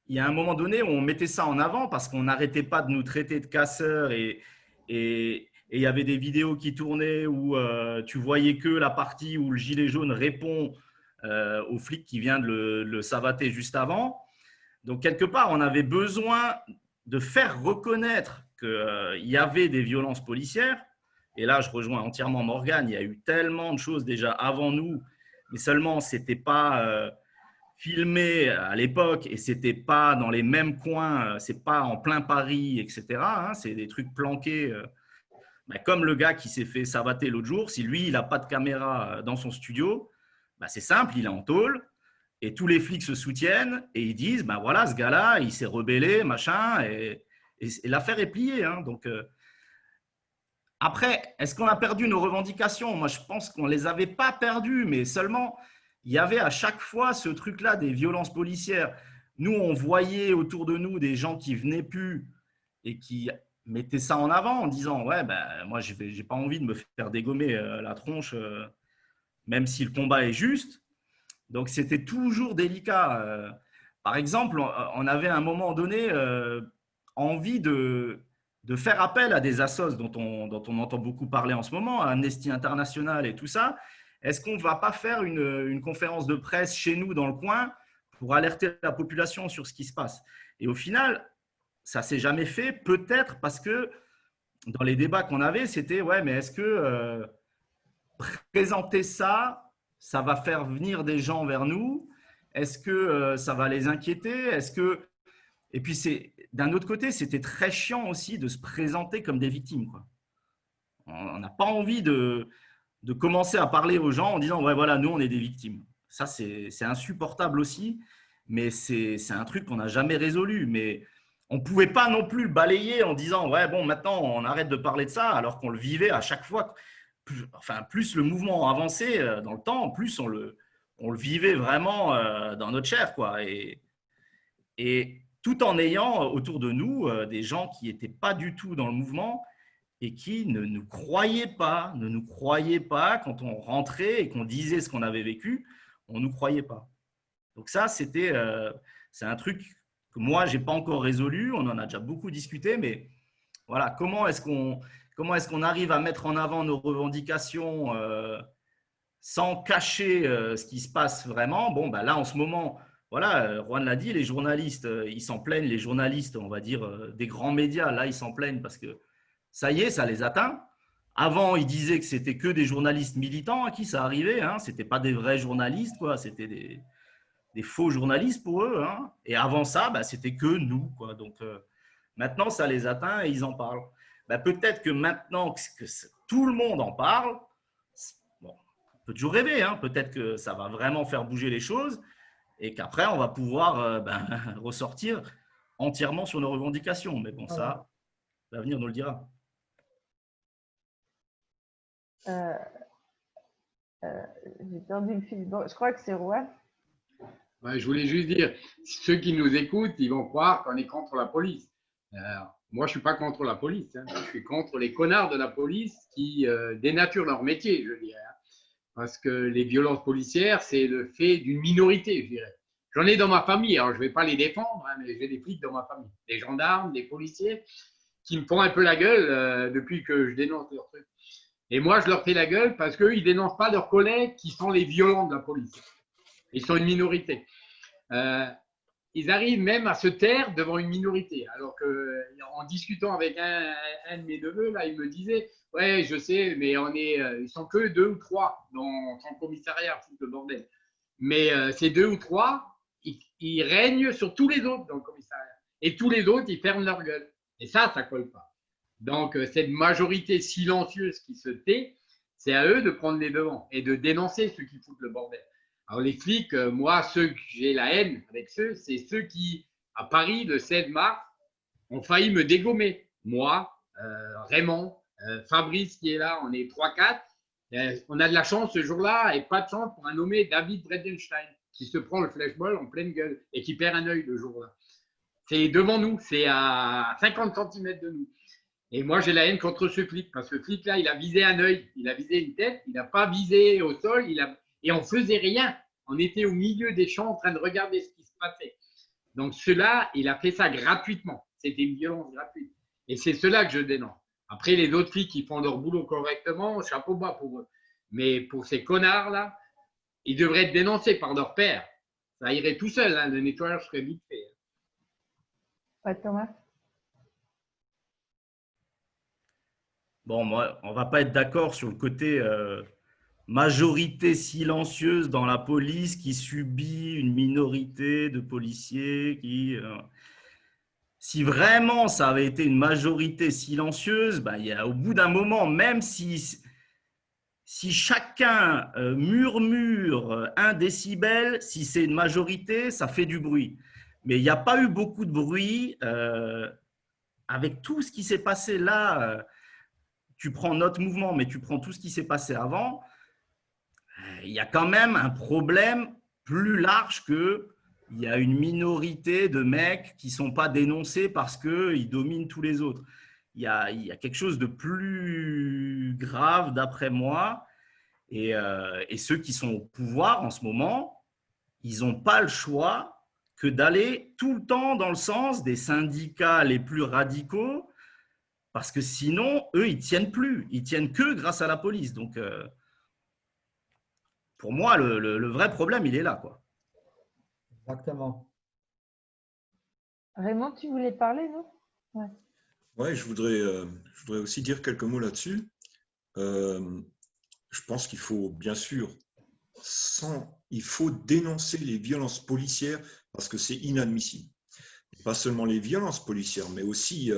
il y a un moment donné où on mettait ça en avant parce qu'on n'arrêtait pas de nous traiter de casseurs et il y avait des vidéos qui tournaient où tu voyais que la partie où le gilet jaune répond au flic qui vient de le savater juste avant. Donc, quelque part, on avait besoin de faire reconnaître qu'il y avait des violences policières. Et là, je rejoins entièrement Morgane. Il y a eu tellement de choses déjà avant nous, mais seulement, ce n'était pas filmé à l'époque et ce n'était pas dans les mêmes coins, ce n'est pas en plein Paris, etc. Hein, c'est des trucs planqués. Comme le gars qui s'est fait savater l'autre jour, si lui, il n'a pas de caméra dans son studio, c'est simple, il est en tôle. Et tous les flics se soutiennent et ils disent, ben voilà, ce gars-là, il s'est rebellé, machin, et l'affaire est pliée. Hein. Donc, après, est-ce qu'on a perdu nos revendications? Moi, je pense qu'on ne les avait pas perdues, mais seulement, il y avait à chaque fois ce truc-là des violences policières. Nous, on voyait autour de nous des gens qui venaient plus et qui mettaient ça en avant en disant, ouais, ben, moi, je n'ai pas envie de me faire dégommer la tronche, même si le combat est juste. Donc, c'était toujours délicat. Par exemple, on avait à un moment donné envie de faire appel à des assos dont on entend beaucoup parler en ce moment, à Amnesty International et tout ça. Est-ce qu'on ne va pas faire une conférence de presse chez nous dans le coin pour alerter la population sur ce qui se passe? Et au final, ça ne s'est jamais fait, peut-être parce que dans les débats qu'on avait, c'était ouais, mais est-ce que présenter ça, ça va faire venir des gens vers nous? Est-ce que ça va les inquiéter? Est-ce que… Et puis, d'un autre côté, c'était très chiant aussi de se présenter comme des victimes, quoi. On n'a pas envie de commencer à parler aux gens en disant « ouais, voilà, nous, on est des victimes ». Ça, c'est insupportable aussi, mais c'est un truc qu'on n'a jamais résolu. Mais on ne pouvait pas non plus le balayer en disant « ouais, bon, maintenant, on arrête de parler de ça », alors qu'on le vivait à chaque fois. Plus le mouvement avançait dans le temps, plus on le vivait vraiment dans notre chair, quoi. Et tout en ayant autour de nous des gens qui n'étaient pas du tout dans le mouvement et qui ne nous croyaient pas, quand on rentrait et qu'on disait ce qu'on avait vécu, on ne nous croyait pas. Donc ça, c'est un truc que moi, je n'ai pas encore résolu, on en a déjà beaucoup discuté, mais voilà, comment est-ce qu'on arrive à mettre en avant nos revendications sans cacher ce qui se passe vraiment? Bon, ben là, en ce moment… Voilà, Juan l'a dit, les journalistes, ils s'en plaignent, les journalistes, on va dire, des grands médias, là, ils s'en plaignent parce que ça y est, ça les atteint. Avant, ils disaient que c'était que des journalistes militants à qui ça arrivait, hein. Ce n'étaient pas des vrais journalistes, quoi. C'était des faux journalistes pour eux, hein. Et avant ça, bah, c'était que nous, quoi. Donc, maintenant, ça les atteint et ils en parlent. Bah, peut-être que maintenant que tout le monde en parle, bon, on peut toujours rêver, hein. Peut-être que ça va vraiment faire bouger les choses. Et qu'après, on va pouvoir ressortir entièrement sur nos revendications. Mais bon, ça, l'avenir nous le dira. J'ai perdu le fil. Bon, je crois que c'est Rouen. Ouais, je voulais juste dire, ceux qui nous écoutent, ils vont croire qu'on est contre la police. Moi, je ne suis pas contre la police. Hein. Je suis contre les connards de la police qui dénaturent leur métier, je dirais. Hein. Parce que les violences policières, c'est le fait d'une minorité, je dirais. J'en ai dans ma famille, alors je ne vais pas les défendre, hein, mais j'ai des flics dans ma famille, des gendarmes, des policiers, qui me font un peu la gueule depuis que je dénonce leurs trucs. Et moi, je leur fais la gueule parce qu'eux, ils ne dénoncent pas leurs collègues qui sont les violents de la police. Ils sont une minorité. Ils arrivent même à se taire devant une minorité. Alors qu'en discutant avec un de mes neveux, là, il me disait « ouais, je sais, mais ils sont que 2 ou 3 dans son commissariat, foutre le bordel. » Mais ces 2 ou 3, ils règnent sur tous les autres dans le commissariat. Et tous les autres, ils ferment leur gueule. Et ça colle pas. Donc, cette majorité silencieuse qui se tait, c'est à eux de prendre les devants et de dénoncer ceux qui foutent le bordel. Alors, les flics, moi, ceux que j'ai la haine avec c'est ceux qui, à Paris, le 16 mars, ont failli me dégommer. Moi, Raymond, Fabrice qui est là, on est 3-4. On a de la chance ce jour-là et pas de chance pour un nommé David Bredenstein qui se prend le flashball en pleine gueule et qui perd un œil le jour-là. C'est devant nous, c'est à 50 cm de nous. Et moi, j'ai la haine contre ce flic parce que ce flic-là, il a visé un œil, il a visé une tête, il n'a pas visé au sol, et on ne faisait rien. On était au milieu des champs en train de regarder ce qui se passait. Donc, cela, il a fait ça gratuitement. C'était une violence gratuite. Et c'est cela que je dénonce. Après, les autres flics qui font leur boulot correctement, chapeau bas pour eux. Mais pour ces connards-là, ils devraient être dénoncés par leur père. Ça irait tout seul, hein, le nettoyage serait vite fait. Ouais, Thomas. Bon, moi, on ne va pas être d'accord sur le côté majorité silencieuse dans la police qui subit une minorité de policiers qui… Si vraiment ça avait été une majorité silencieuse, bah, au bout d'un moment, même si si chacun murmure 1 décibel, si c'est une majorité, ça fait du bruit. Mais il n'y a pas eu beaucoup de bruit avec tout ce qui s'est passé là. Tu prends notre mouvement, mais tu prends tout ce qui s'est passé avant. Il y a quand même un problème plus large que il y a une minorité de mecs qui ne sont pas dénoncés parce qu'ils dominent tous les autres. Il y a quelque chose de plus grave, d'après moi. Et ceux qui sont au pouvoir en ce moment, ils n'ont pas le choix que d'aller tout le temps dans le sens des syndicats les plus radicaux, parce que sinon, eux, ils ne tiennent plus. Ils tiennent que grâce à la police. Donc, pour moi, le vrai problème, il est là, quoi. Exactement. Raymond, tu voulais parler, non? Ouais. Ouais, je voudrais aussi dire quelques mots là-dessus. Je pense qu'il faut, bien sûr, il faut dénoncer les violences policières parce que c'est inadmissible. Et pas seulement les violences policières, mais aussi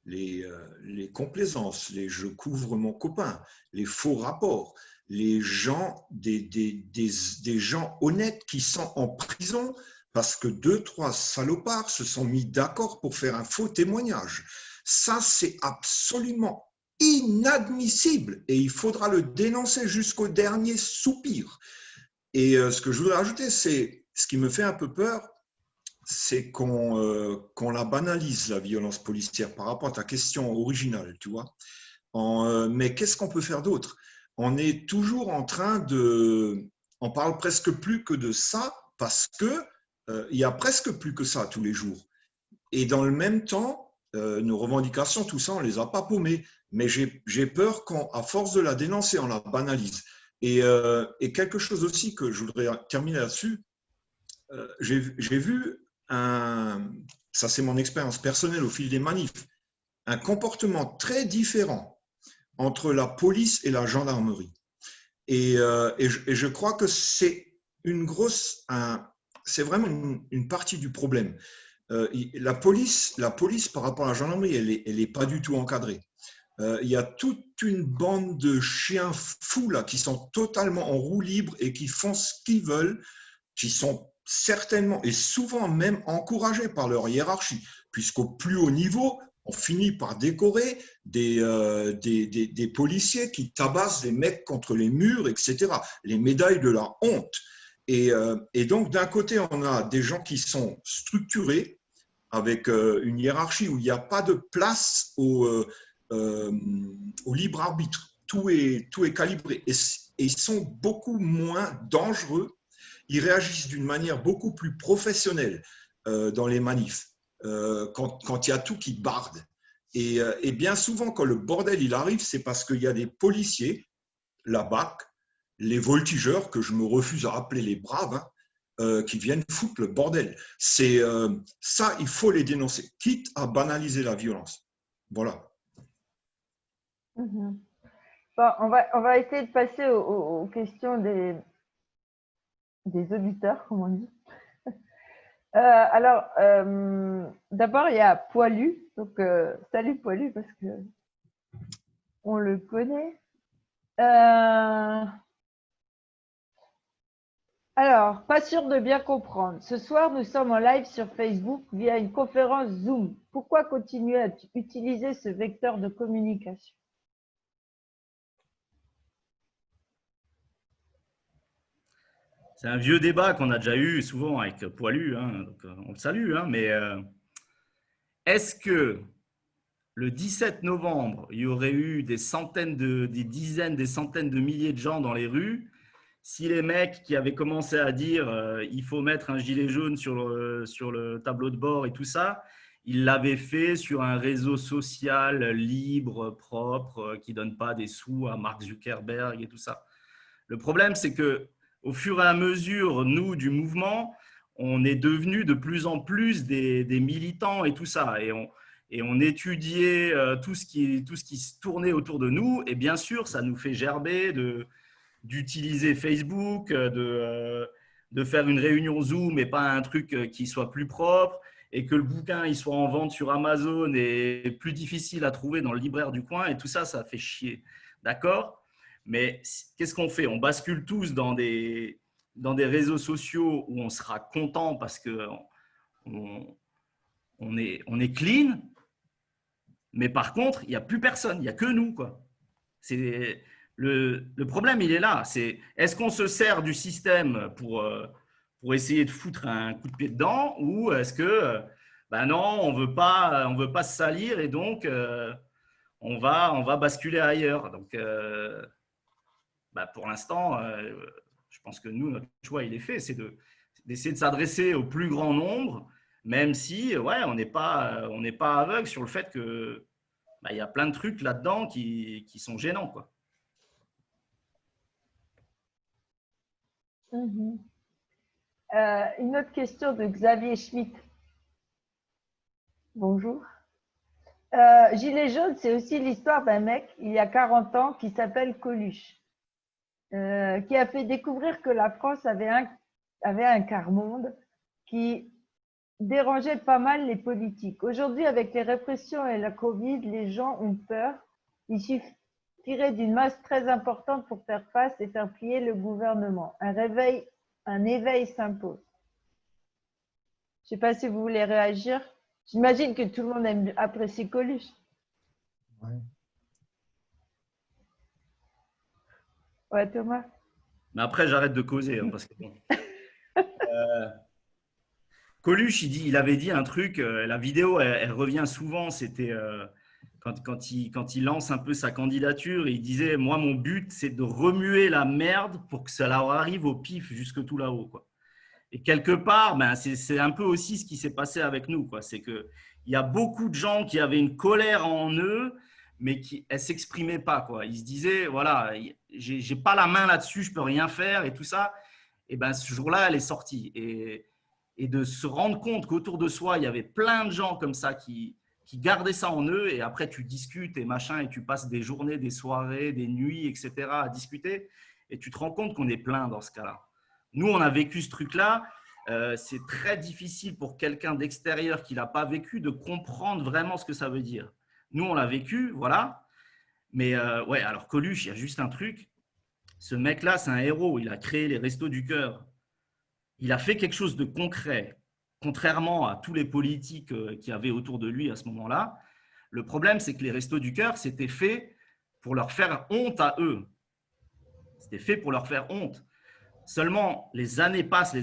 les complaisances, les « je couvre mon copain », les faux rapports, les gens, des gens honnêtes qui sont en prison parce que 2-3 salopards se sont mis d'accord pour faire un faux témoignage. Ça, c'est absolument inadmissible et il faudra le dénoncer jusqu'au dernier soupir. Et ce que je voudrais rajouter, c'est ce qui me fait un peu peur, c'est qu'on la banalise, la violence policière, par rapport à ta question originale, tu vois. Mais qu'est-ce qu'on peut faire d'autre? On est toujours en train on parle presque plus que de ça parce que il y a presque plus que ça tous les jours. Et dans le même temps, nos revendications, tout ça, on les a pas paumées. Mais j'ai peur qu'à force de la dénoncer, on la banalise. Et quelque chose aussi que je voudrais terminer là-dessus, j'ai vu ça c'est mon expérience personnelle au fil des manifs, un comportement très différent entre la police et la gendarmerie. Et je crois que c'est c'est vraiment une partie du problème. La police par rapport à la gendarmerie, elle est pas du tout encadrée. Il y a toute une bande de chiens fous là qui sont totalement en roue libre et qui font ce qu'ils veulent, qui sont certainement et souvent même encouragés par leur hiérarchie, puisqu'au plus haut niveau, on finit par décorer des policiers qui tabassent les mecs contre les murs, etc. Les médailles de la honte. Et donc, d'un côté, on a des gens qui sont structurés avec une hiérarchie où il n'y a pas de place au libre arbitre. Tout est calibré. Et ils sont beaucoup moins dangereux. Ils réagissent d'une manière beaucoup plus professionnelle dans les manifs. Quand il y a tout qui barde. Et bien souvent, quand le bordel il arrive, c'est parce qu'il y a des policiers, la BAC, les voltigeurs, que je me refuse à appeler les braves, qui viennent foutre le bordel. Ça, il faut les dénoncer, quitte à banaliser la violence. Voilà. Bon, on va essayer de passer aux questions des auditeurs, comme on dit. Alors, d'abord, il y a Poilu. Donc, salut Poilu, parce que on le connaît. Alors, pas sûr de bien comprendre. Ce soir, nous sommes en live sur Facebook via une conférence Zoom. Pourquoi continuer à utiliser ce vecteur de communication? C'est un vieux débat qu'on a déjà eu souvent avec Poilu, hein, donc on le salue, hein, mais est-ce que le 17 novembre, il y aurait eu des centaines, des dizaines, des centaines de milliers de gens dans les rues si les mecs qui avaient commencé à dire il faut mettre un gilet jaune sur le tableau de bord et tout ça, ils l'avaient fait sur un réseau social libre, propre, qui ne donne pas des sous à Mark Zuckerberg et tout ça. Le problème, c'est que au fur et à mesure, nous, du mouvement, on est devenus de plus en plus des militants et tout ça. Et on étudiait tout ce qui se tournait autour de nous. Et bien sûr, ça nous fait gerber d'utiliser Facebook, de faire une réunion Zoom et pas un truc qui soit plus propre, et que le bouquin il soit en vente sur Amazon et plus difficile à trouver dans le libraire du coin. Et tout ça, ça fait chier. D'accord ? Mais qu'est-ce qu'on fait? On bascule tous dans des réseaux sociaux où on sera content parce qu'on est clean, mais par contre, il n'y a plus personne, il n'y a que nous, quoi. Le problème, il est là. Est-ce qu'on se sert du système pour essayer de foutre un coup de pied dedans, ou est-ce que ben non, on veut pas se salir et donc on va basculer ailleurs. Donc ben pour l'instant, je pense que nous, notre choix, il est fait, c'est d'essayer de s'adresser au plus grand nombre, même si ouais, on n'est pas aveugle sur le fait que ben, y a plein de trucs là-dedans qui sont gênants, quoi. Une autre question de Xavier Schmitt. Bonjour. Gilet jaune, c'est aussi l'histoire d'un mec, il y a 40 ans, qui s'appelle Coluche, qui a fait découvrir que la France avait un quart-monde qui dérangeait pas mal les politiques. Aujourd'hui, avec les répressions et la Covid, les gens ont peur. Il suffirait d'une masse très importante pour faire face et faire plier le gouvernement. Un éveil s'impose. Je ne sais pas si vous voulez réagir. J'imagine que tout le monde apprécie Coluche. Ouais. Ouais, Thomas. Mais après, j'arrête de causer, hein, parce que bon. Coluche, il avait dit un truc, la vidéo, elle revient souvent, c'était quand il lance un peu sa candidature, il disait, moi, mon but, c'est de remuer la merde pour que ça leur arrive au pif jusque tout là-haut, quoi. Et quelque part, ben, c'est un peu aussi ce qui s'est passé avec nous, quoi. C'est qu'il y a beaucoup de gens qui avaient une colère en eux, mais qui ne s'exprimaient pas, quoi. Ils se disaient, voilà, j'ai pas la main là-dessus, je peux rien faire et tout ça. Et ben, ce jour-là, elle est sortie. Et de se rendre compte qu'autour de soi, il y avait plein de gens comme ça qui gardaient ça en eux. Et après, tu discutes et machin, et tu passes des journées, des soirées, des nuits, etc. à discuter. Et tu te rends compte qu'on est plein dans ce cas-là. Nous, on a vécu ce truc-là. C'est très difficile pour quelqu'un d'extérieur qui ne l'a pas vécu de comprendre vraiment ce que ça veut dire. Nous, on l'a vécu, voilà. Mais ouais, alors Coluche, il y a juste un truc. Ce mec-là, c'est un héros. Il a créé les Restos du Cœur. Il a fait quelque chose de concret, contrairement à tous les politiques qui avaient autour de lui à ce moment-là. Le problème, c'est que les Restos du Cœur, c'était fait pour leur faire honte à eux. C'était fait pour leur faire honte. Seulement, les années passent,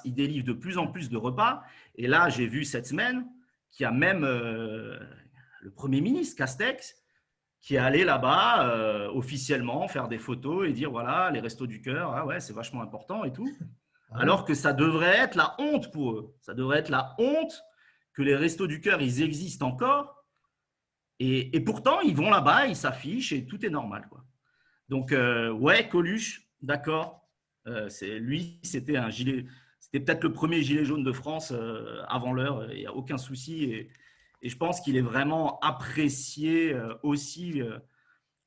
ils délivrent de plus en plus de repas. Et là, j'ai vu cette semaine qu'il y a même le Premier ministre, Castex, qui est allé là-bas officiellement faire des photos et dire, voilà, les Restos du Cœur, ah ouais, c'est vachement important et tout. Alors que ça devrait être la honte pour eux. Ça devrait être la honte que les Restos du Cœur, ils existent encore. Et pourtant, ils vont là-bas, ils s'affichent et tout est normal, quoi. Donc, ouais, Coluche, d'accord. C'était peut-être le premier gilet jaune de France avant l'heure, il n'y a aucun souci. Et je pense qu'il est vraiment apprécié aussi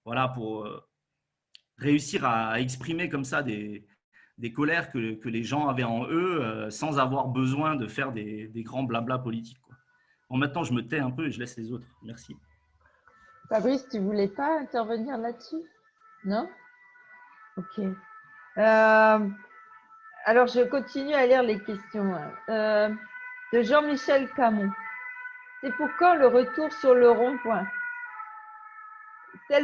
voilà, pour réussir à exprimer comme ça des colères que les gens avaient en eux sans avoir besoin de faire des grands blabla politiques, quoi. Bon, maintenant, je me tais un peu et je laisse les autres. Merci. Fabrice, tu ne voulais pas intervenir là-dessus? Non? Ok. Alors, je continue à lire les questions. De Jean-Michel Camon. C'est pour quand le retour sur le rond-point? Oui,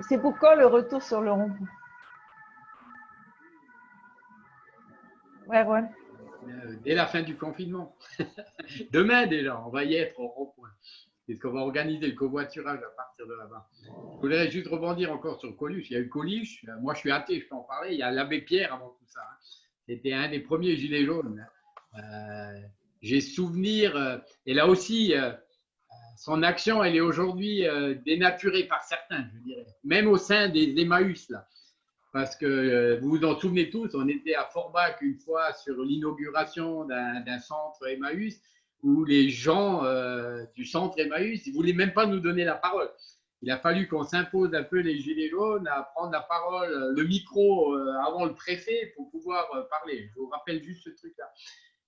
c'est pour quand le retour sur le rond-point? Ouais, ouais. Dès la fin du confinement. Demain déjà, on va y être au rond-point. Est-ce qu'on va organiser le covoiturage à partir de là-bas? Je voudrais juste rebondir encore sur Coluche. Il y a eu Coluche. Moi, je suis athée, je peux en parler. Il y a l'abbé Pierre avant tout ça. C'était un des premiers gilets jaunes. J'ai souvenir, et là aussi, son action, elle est aujourd'hui dénaturée par certains, je dirais. Même au sein des Emmaüs, là. Parce que vous vous en souvenez tous, on était à Forbach une fois sur l'inauguration d'un centre Emmaüs où les gens du centre Emmaüs, ils ne voulaient même pas nous donner la parole. Il a fallu qu'on s'impose un peu les gilets jaunes à prendre la parole, le micro avant le préfet pour pouvoir parler. Je vous rappelle juste ce truc-là.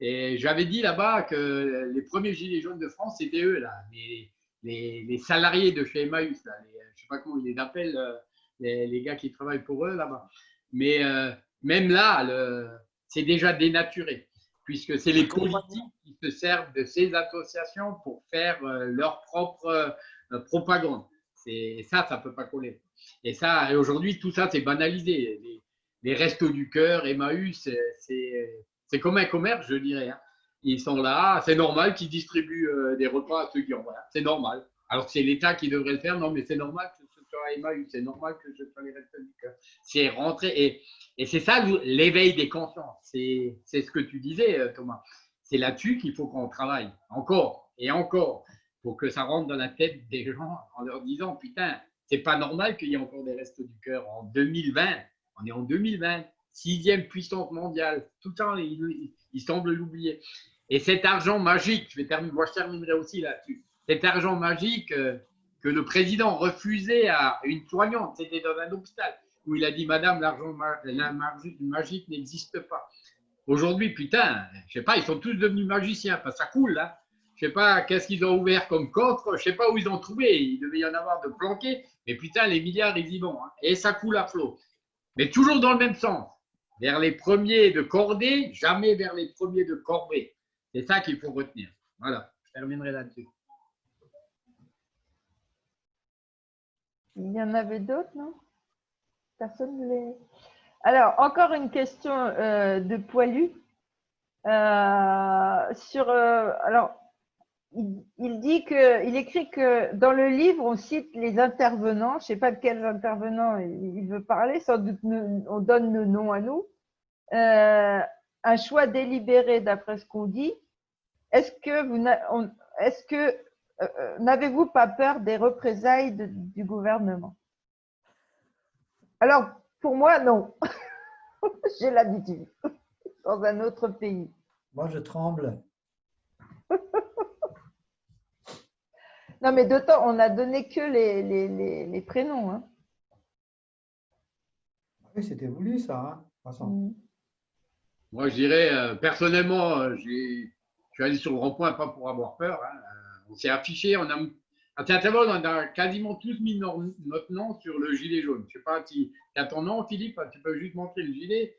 Et j'avais dit là-bas que les premiers gilets jaunes de France, c'était eux, là, les salariés de chez Emmaüs, là, je ne sais pas comment ils les appellent, les gars qui travaillent pour eux là-bas. Mais même là, c'est déjà dénaturé, puisque c'est les politiques qui se servent de ces associations pour faire leur propre propagande. Ça ne peut pas coller. Et aujourd'hui, tout ça, c'est banalisé. Les restos du cœur, Emmaüs, c'est comme un commerce, je dirais. Hein. Ils sont là, c'est normal qu'ils distribuent des repas à ceux qui ont. Voilà, c'est normal. Alors que c'est l'État qui devrait le faire. Non, mais c'est normal que ce soit Emmaüs, c'est normal que ce soit les restos du cœur. C'est rentré. Et c'est ça l'éveil des consciences. C'est ce que tu disais, Thomas. C'est là-dessus qu'il faut qu'on travaille. Encore et encore. Pour que ça rentre dans la tête des gens en leur disant, putain, c'est pas normal qu'il y ait encore des restos du cœur en 2020. On est en 2020, 6e puissance mondiale. Tout le temps, ils semblent l'oublier. Et cet argent magique, moi je terminerai aussi là-dessus, cet argent magique que le président refusait à une soignante, c'était dans un hôpital, où il a dit, madame, l'argent magique n'existe pas. Aujourd'hui, putain, je sais pas, ils sont tous devenus magiciens, parce que ça coule là. Je sais pas qu'est-ce qu'ils ont ouvert comme coffre, je sais pas où ils ont trouvé, il devait y en avoir de planqués, mais putain, les milliards, ils y vont. Hein. Et ça coule à flot. Mais toujours dans le même sens, vers les premiers de cordée, jamais vers les premiers de corvée. C'est ça qu'il faut retenir. Voilà, je terminerai là-dessus. Il y en avait d'autres, non? Personne ne les… Alors, encore une question de Poilu. Alors, il écrit que dans le livre, on cite les intervenants. Je ne sais pas de quels intervenants il veut parler. Sans doute, on donne le nom à nous. Un choix délibéré, d'après ce qu'on dit. Est-ce que n'avez-vous pas peur des représailles du gouvernement? Alors, pour moi, non. J'ai l'habitude. Dans un autre pays. Moi, je tremble. Non, mais d'autant, on n'a donné que les prénoms. Hein. Oui, c'était voulu, ça. Hein, de toute façon. Moi, je dirais, personnellement, je suis allé sur le rond-point, pas pour avoir peur. Hein. On s'est affiché, à Saint-Avold, on a quasiment tous mis notre nom sur le gilet jaune. Je ne sais pas si tu as ton nom, Philippe, tu peux juste montrer le gilet.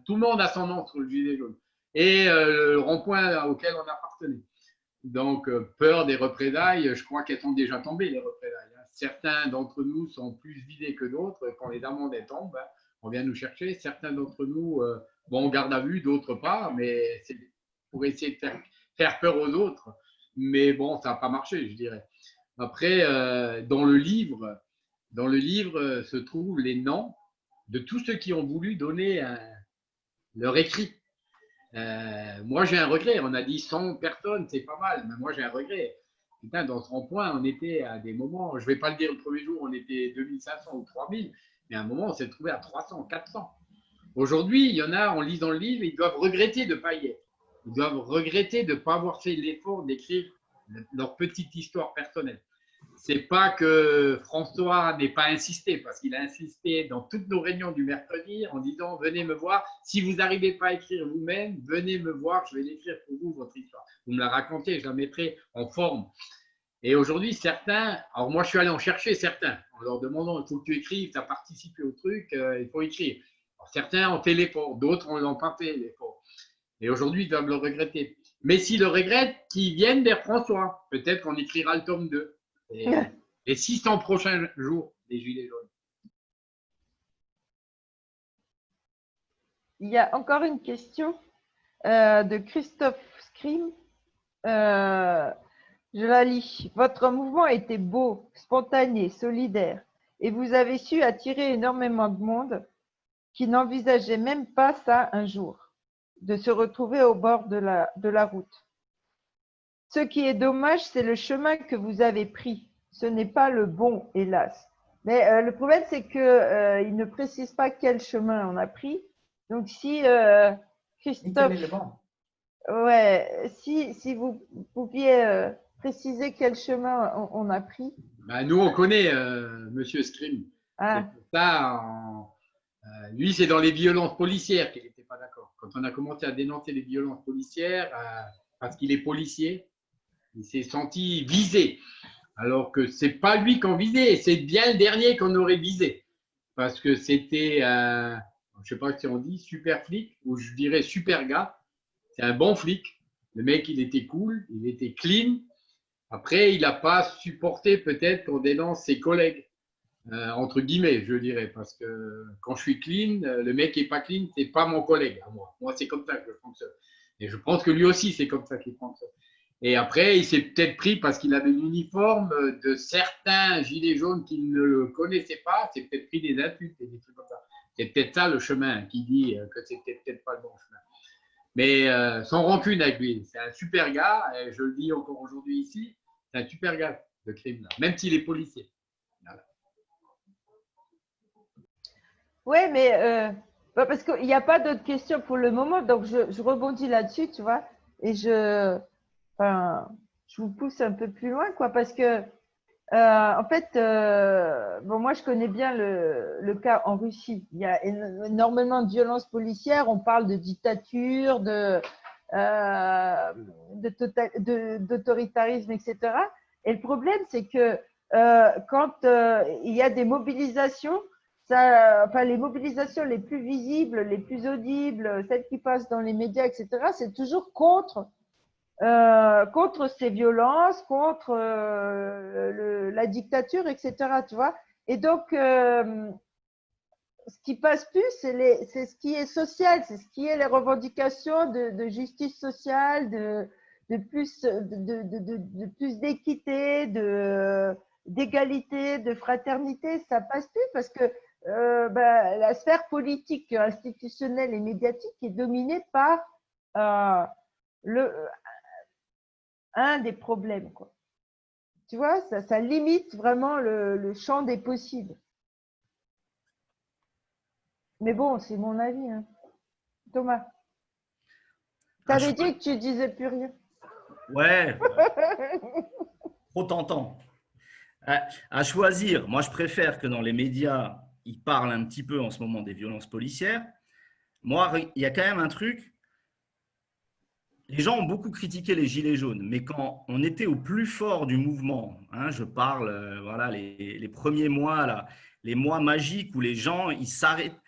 Tout le monde a son nom sur le gilet jaune. Et le rond-point auquel on appartenait. Donc, peur des représailles, je crois qu'elles sont déjà tombées, les représailles. Hein. Certains d'entre nous sont plus visés que d'autres. Quand les amendes tombent, hein, on vient nous chercher. Certains d'entre nous, on garde à vue, d'autres pas, mais c'est pour essayer de faire peur aux autres. Mais bon, ça n'a pas marché, je dirais. Après, dans le livre se trouvent les noms de tous ceux qui ont voulu donner leur écrit. Moi, j'ai un regret. On a dit 100 personnes, c'est pas mal, mais moi, j'ai un regret. Putain, dans ce rond-point, on était à des moments, je ne vais pas le dire le premier jour, on était 2500 ou 3000, mais à un moment, on s'est trouvé à 300, 400. Aujourd'hui, il y en a, en lisant le livre, ils doivent regretter de ne pas y être. Ils doivent regretter de ne pas avoir fait l'effort d'écrire leur petite histoire personnelle. C'est pas que François n'ait pas insisté, parce qu'il a insisté dans toutes nos réunions du mercredi en disant « Venez me voir, si vous n'arrivez pas à écrire vous-même, venez me voir, je vais l'écrire pour vous, votre histoire. Vous me la racontez, je la mettrai en forme. » Et aujourd'hui, certains, alors moi je suis allé en chercher certains, en leur demandant « Il faut que tu écrives, tu as participé au truc, il faut écrire. » Certains ont fait l'effort, d'autres n'ont pas fait l'effort. Et aujourd'hui, ils doivent le regretter. Mais s'ils le regrettent, qu'ils viennent vers François. Peut-être qu'on écrira le tome 2. Et 600 prochains jours des Gilets jaunes. Il y a encore une question de Christophe Scrim. Je la lis. Votre mouvement était beau, spontané, solidaire, et vous avez su attirer énormément de monde qui n'envisageait même pas ça un jour, de se retrouver au bord de la route. Ce qui est dommage, c'est le chemin que vous avez pris. Ce n'est pas le bon, hélas. Mais le problème, c'est qu'il ne précise pas quel chemin on a pris. Donc, si Christophe, si vous pouviez préciser quel chemin on a pris. Ben, nous, on connaît Monsieur Scrim. Ah. Ça, lui, c'est dans les violences policières qu'il n'était pas d'accord. Quand on a commencé à dénoncer les violences policières, parce qu'il est policier, il s'est senti visé. Alors que ce n'est pas lui qu'on visait, c'est bien le dernier qu'on aurait visé. parce que c'était un, je sais pas si on dit super flic, ou je dirais super gars. C'est un bon flic. Le mec, il était cool, il était clean. Après, il n'a pas supporté peut-être qu'on dénonce ses collègues, entre guillemets, je dirais, parce que quand je suis clean, le mec qui est pas clean, c'est pas mon collègue à moi. Moi, c'est comme ça que je fonctionne. Et je pense que lui aussi, c'est comme ça qu'il fonctionne. Et après, il s'est peut-être pris parce qu'il avait l'uniforme de certains gilets jaunes qu'il ne le connaissaient pas. C'est peut-être pris des insultes et des trucs comme ça. C'est peut-être ça le chemin qui dit que c'était peut-être pas le bon chemin. Mais sans rancune avec lui. C'est un super gars. Et je le dis encore aujourd'hui ici. C'est un super gars de crime, là, même s'il est policier. Voilà. Oui, mais parce qu'il n'y a pas d'autres questions pour le moment, donc je rebondis là-dessus, tu vois, et je vous pousse un peu plus loin, quoi, parce que en fait, bon, moi je connais bien le cas en Russie. Il y a énormément de violences policières. On parle de dictature, d'autoritarisme, etc. Et le problème, c'est que quand il y a des mobilisations, enfin, les mobilisations les plus visibles, les plus audibles, celles qui passent dans les médias, etc., c'est toujours contre ces violences, contre la dictature, etc. Tu vois. Et donc, ce qui passe plus, c'est ce qui est social, c'est ce qui est les revendications de justice sociale, de plus d'équité, d'égalité, de fraternité. Ça passe plus parce que la sphère politique, institutionnelle et médiatique est dominée par un des problèmes, quoi. Tu vois, ça limite vraiment le champ des possibles. Mais bon, c'est mon avis, hein. Thomas, tu avais dit que tu disais plus rien. Ouais, trop tentant. À choisir, moi je préfère que dans les médias, ils parlent un petit peu en ce moment des violences policières. Moi, il y a quand même un truc. Les gens ont beaucoup critiqué les gilets jaunes, mais quand on était au plus fort du mouvement, hein, je parle, voilà, les premiers mois, là, les mois magiques où les gens, ils s'arrêtent.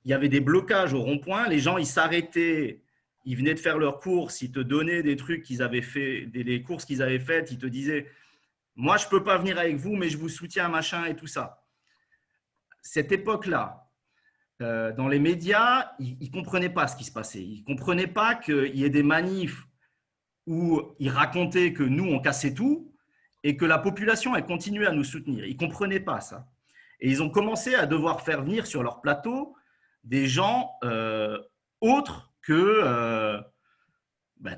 Il y avait des blocages au rond-point, les gens, ils s'arrêtaient, ils venaient de faire leurs courses, ils te donnaient des trucs qu'ils avaient fait, des courses qu'ils avaient faites, ils te disaient « Moi, je ne peux pas venir avec vous, mais je vous soutiens, machin et tout ça. » Cette époque-là, dans les médias, ils ne comprenaient pas ce qui se passait. Ils ne comprenaient pas qu'il y ait des manifs où ils racontaient que nous, on cassait tout et que la population, elle continuait à nous soutenir. Ils ne comprenaient pas ça. Et ils ont commencé à devoir faire venir sur leur plateau des gens autres que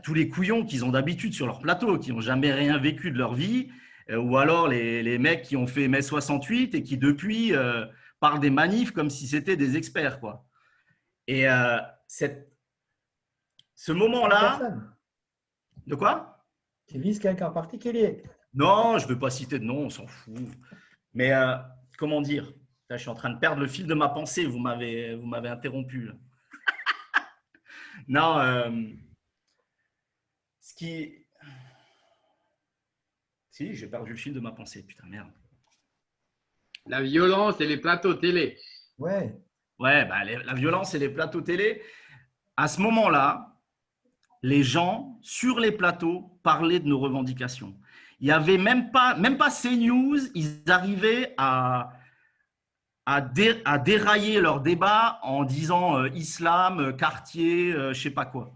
tous les couillons qu'ils ont d'habitude sur leur plateau, qui n'ont jamais rien vécu de leur vie, ou alors les mecs qui ont fait mai 68 et qui depuis parlent des manifs comme si c'était des experts, quoi. Et ce moment-là… De quoi? Tu vises quelqu'un en particulier? Non, je ne veux pas citer de nom, on s'en fout. Mais comment dire? Là, je suis en train de perdre le fil de ma pensée, vous m'avez interrompu. Non, ce qui… Si, j'ai perdu le fil de ma pensée, putain, merde. La violence et les plateaux télé. Ouais. Ouais, la violence et les plateaux télé. À ce moment-là, les gens, sur les plateaux, parlaient de nos revendications. Il n'y avait même pas CNews, ils arrivaient à dérailler leur débat en disant islam, quartier, je ne sais pas quoi.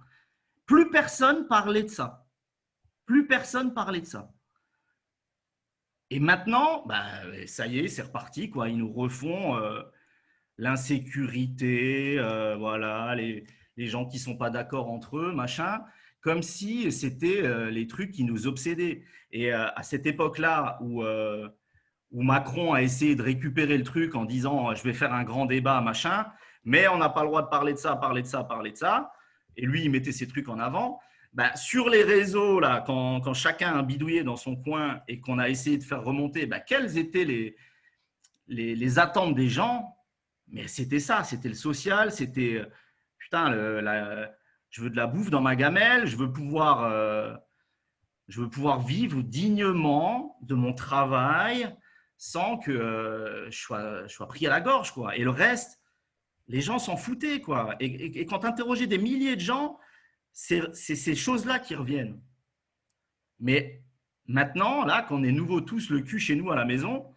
Plus personne parlait de ça. Plus personne parlait de ça. Et maintenant, ça y est, c'est reparti, quoi. Ils nous refont l'insécurité, voilà, les gens qui ne sont pas d'accord entre eux, machin, comme si c'était les trucs qui nous obsédaient. Et à cette époque-là où Macron a essayé de récupérer le truc en disant « je vais faire un grand débat, machin », mais on n'a pas le droit de parler de ça, parler de ça, parler de ça. Et lui, il mettait ses trucs en avant. Sur les réseaux, là, quand chacun a bidouillé dans son coin et qu'on a essayé de faire remonter quelles étaient les attentes des gens, mais c'était ça, c'était le social, c'était putain, je veux de la bouffe dans ma gamelle, je veux pouvoir vivre dignement de mon travail sans que je sois pris à la gorge, quoi. Et le reste, les gens s'en foutaient, quoi. Et quand tu interrogeais des milliers de gens, c'est ces choses-là qui reviennent. Mais maintenant, là, qu'on est nouveau tous le cul chez nous à la maison,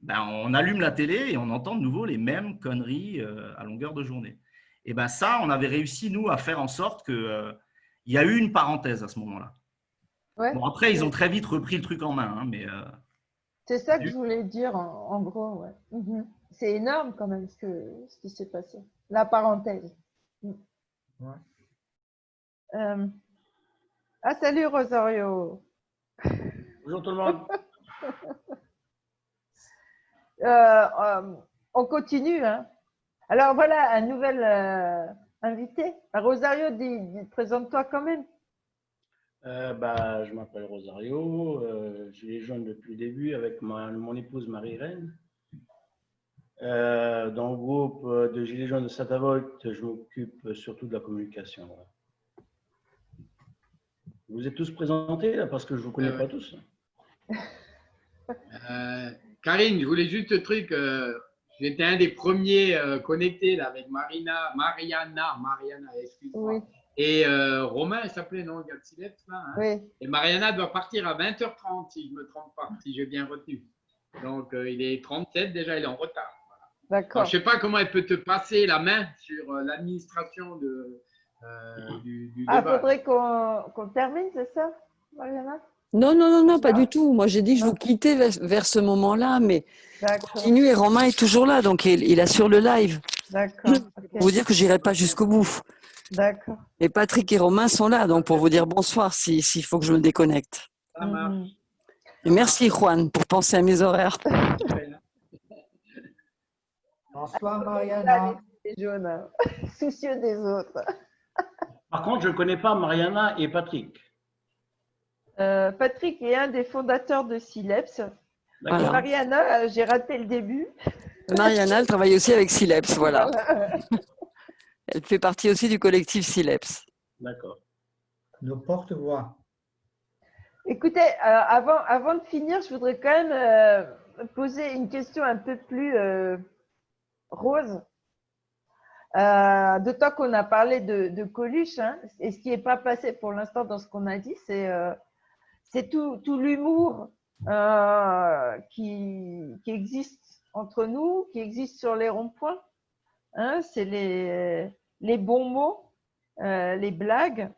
ben, on allume la télé et on entend de nouveau les mêmes conneries à longueur de journée. Et ben ça, on avait réussi, nous, à faire en sorte qu'il y a eu une parenthèse à ce moment-là. Ouais. Bon, après, ils ont très vite repris le truc en main. Hein, mais, c'est ça que je voulais dire en gros. Ouais. C'est énorme quand même ce qui s'est passé. La parenthèse. Ouais. Ah, salut Rosario. Bonjour tout le monde. On continue. Hein. Alors voilà, un nouvel invité. Rosario, présente-toi quand même. Je m'appelle Rosario, gilet jaune depuis le début avec mon épouse Marie-Reine. Dans le groupe de Gilets jaunes de Saint-Avold, je m'occupe surtout de la communication. Vous êtes tous présentés là parce que je ne vous connais pas tous. Karine, je voulais juste un truc. J'étais un des premiers connectés là, avec Mariana, excuse-moi. Oui. Et Romain, il s'appelait, non, le gars de Sileps, là. Hein. Oui. Et Mariana doit partir à 20h30, si je ne me trompe pas, si j'ai bien retenu. Donc, il est 37, déjà, il est en retard. Voilà. D'accord. Je ne sais pas comment elle peut te passer la main sur l'administration du débat. Il faudrait qu'on termine, c'est ça, Mariana? Non, pas du tout. Moi, j'ai dit que je vous quittais vers ce moment-là, mais continue et Romain est toujours là, donc il assure le live. D'accord. Okay. Pour vous dire que je n'irai pas jusqu'au bout. D'accord. Et Patrick et Romain sont là, donc pour vous dire bonsoir s'il faut que je me déconnecte. Ça marche. Et merci Juan pour penser à mes horaires. Bonsoir Mariana. Jaune, soucieux des autres. Par contre, je ne connais pas Mariana et Patrick. Patrick est un des fondateurs de Sileps. Voilà. Mariana, j'ai raté le début. Mariana, elle travaille aussi avec Sileps, voilà. Elle fait partie aussi du collectif Sileps. D'accord. Nos porte-voix. Écoutez, avant de finir, je voudrais quand même poser une question un peu plus rose. D'autant qu'on a parlé de Coluche, hein, et ce qui n'est pas passé pour l'instant dans ce qu'on a dit, c'est tout l'humour qui existe entre nous, qui existe sur les ronds-points. Hein, c'est les bons mots, les blagues.